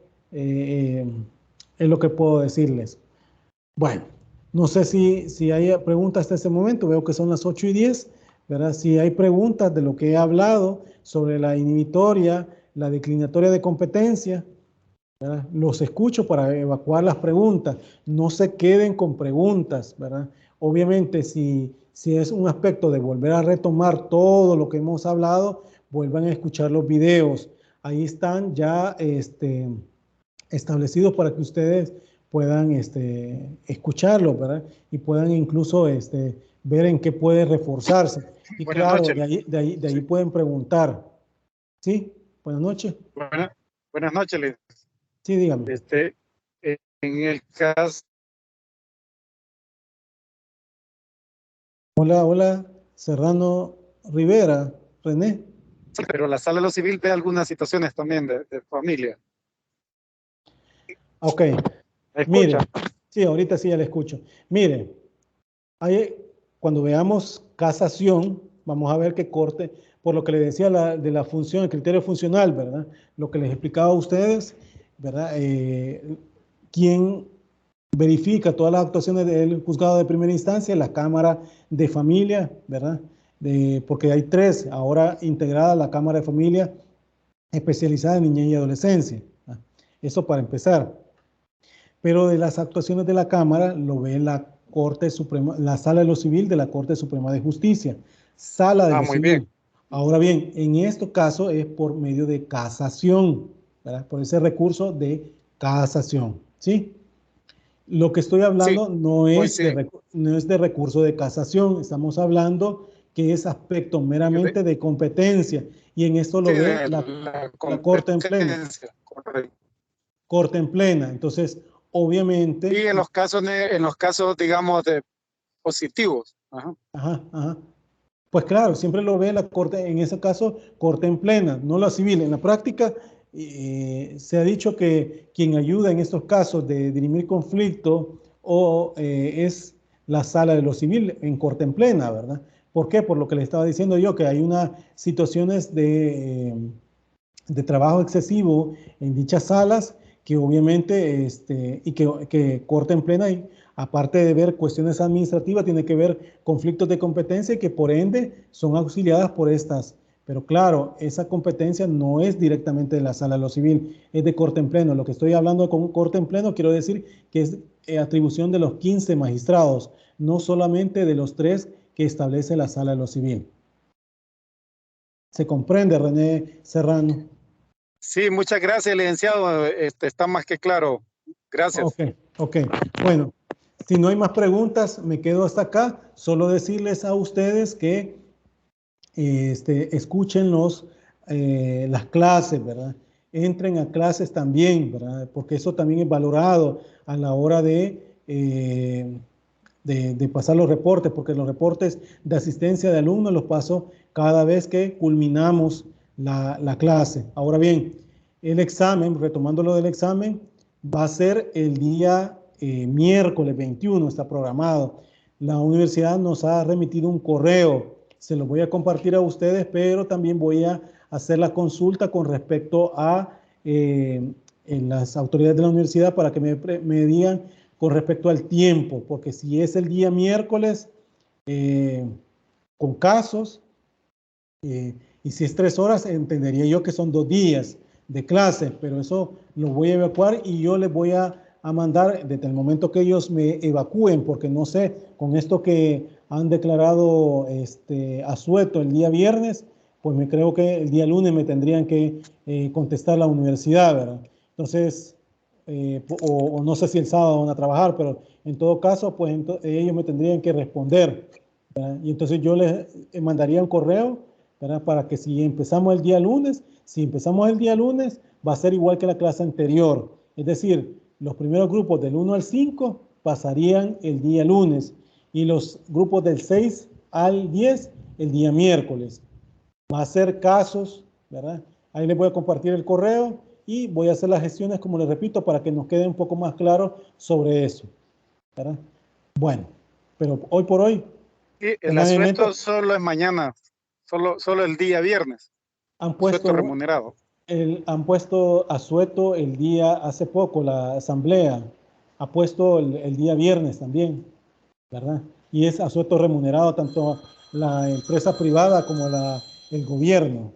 es lo que puedo decirles. Bueno, no sé si hay preguntas hasta este momento. Veo que son las 8:10, ¿verdad? Si hay preguntas de lo que he hablado sobre la inhibitoria, la declinatoria de competencia, ¿verdad? Los escucho para evacuar las preguntas. No se queden con preguntas, ¿verdad? Obviamente, si es un aspecto de volver a retomar todo lo que hemos hablado, vuelvan a escuchar los videos. Ahí están ya establecidos para que ustedes puedan escucharlos, ¿verdad? Y puedan incluso ver en qué puede reforzarse. Y Buenas claro, noches. de ahí Sí. pueden preguntar. ¿Sí? Buenas noches. Buenas noches, Liz. Sí, dígame. En el caso... Hola, Serrano Rivera, René. Sí, pero la sala de lo civil ve algunas situaciones también de familia. Ok. ¿Me Mire, escucha? sí, ahorita sí ya le escucho. Mire, cuando veamos casación, vamos a ver que corte, por lo que le decía de la función, el criterio funcional, ¿verdad? Lo que les explicaba a ustedes, ¿verdad? ¿Quién verifica todas las actuaciones del juzgado de primera instancia? La Cámara de Familia, ¿verdad? Porque hay 3, ahora integrada la Cámara de Familia especializada en niñez y adolescencia. ¿verdad? Eso para empezar. Pero de las actuaciones de la Cámara lo ve la Corte Suprema, la Sala de lo Civil de la Corte Suprema de Justicia. Sala de lo muy Civil. bien. Ahora bien, en este caso es por medio de casación, ¿verdad? Por ese recurso de casación, ¿sí? Lo que estoy hablando no es de recurso de casación, estamos hablando que es aspecto meramente de competencia y en esto lo ve la Corte en plena. Corte en plena. Entonces, obviamente... Y en los casos, digamos, de positivos. Ajá. Pues claro, siempre lo ve la Corte, en ese caso, Corte en plena, no la civil. En la práctica se ha dicho que quien ayuda en estos casos de dirimir conflicto es la Sala de lo Civil en Corte en plena, ¿verdad? ¿Por qué? Por lo que le estaba diciendo yo, que hay unas situaciones de trabajo excesivo en dichas salas que obviamente y que Corte en plena, y aparte de ver cuestiones administrativas, tiene que ver conflictos de competencia y que por ende son auxiliadas por estas. Pero claro, esa competencia no es directamente de la Sala de lo Civil, es de Corte en pleno. Lo que estoy hablando con Corte en pleno, quiero decir que es atribución de los 15 magistrados, no solamente de los 3 que establece la Sala de lo Civil. ¿Se comprende, René Serrano? Sí, muchas gracias, licenciado. Está más que claro. Gracias. Ok. Bueno, si no hay más preguntas, me quedo hasta acá. Solo decirles a ustedes que escuchen las clases, ¿verdad? Entren a clases también, ¿verdad? Porque eso también es valorado a la hora de pasar los reportes, porque los reportes de asistencia de alumnos los paso cada vez que culminamos la clase. Ahora bien, el examen, retomando lo del examen, va a ser el día miércoles 21, está programado. La universidad nos ha remitido un correo, se lo voy a compartir a ustedes, pero también voy a hacer la consulta con respecto a en las autoridades de la universidad para que me digan con respecto al tiempo, porque si es el día miércoles con casos, y si es 3 horas, entendería yo que son 2 días de clase, pero eso lo voy a evacuar y yo les voy a mandar desde el momento que ellos me evacúen, porque no sé, con esto que han declarado asueto el día viernes, pues me creo que el día lunes me tendrían que contestar la universidad, ¿verdad? Entonces, o no sé si el sábado van a trabajar, pero en todo caso, pues ellos me tendrían que responder, ¿verdad? Y entonces yo les mandaría un correo, ¿verdad? Para que si empezamos el día lunes, va a ser igual que la clase anterior. Es decir, los primeros grupos del 1 al 5 pasarían el día lunes y los grupos del 6 al 10 el día miércoles. Va a ser casos, ¿verdad? Ahí les voy a compartir el correo y voy a hacer las gestiones, como les repito, para que nos quede un poco más claro sobre eso, ¿verdad? Bueno, pero hoy por hoy... Y el asueto solo es mañana, solo el día viernes. Han puesto remunerado. Han puesto asueto el día, hace poco la asamblea ha puesto el día viernes también, ¿verdad? Y es asueto remunerado tanto la empresa privada como el gobierno,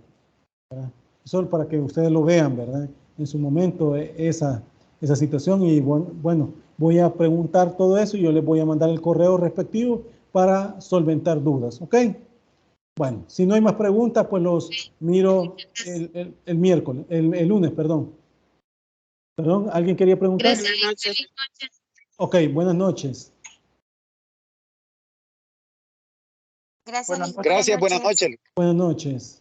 ¿verdad? Eso para que ustedes lo vean, ¿verdad? En su momento esa situación y bueno, voy a preguntar todo eso y yo les voy a mandar el correo respectivo para solventar dudas, ¿ok? Bueno, si no hay más preguntas, pues los miro el miércoles, el lunes, perdón. Perdón, ¿alguien quería preguntar? Buenas noches. Ok, buenas noches. Gracias. Gracias, buenas noches. Buenas noches.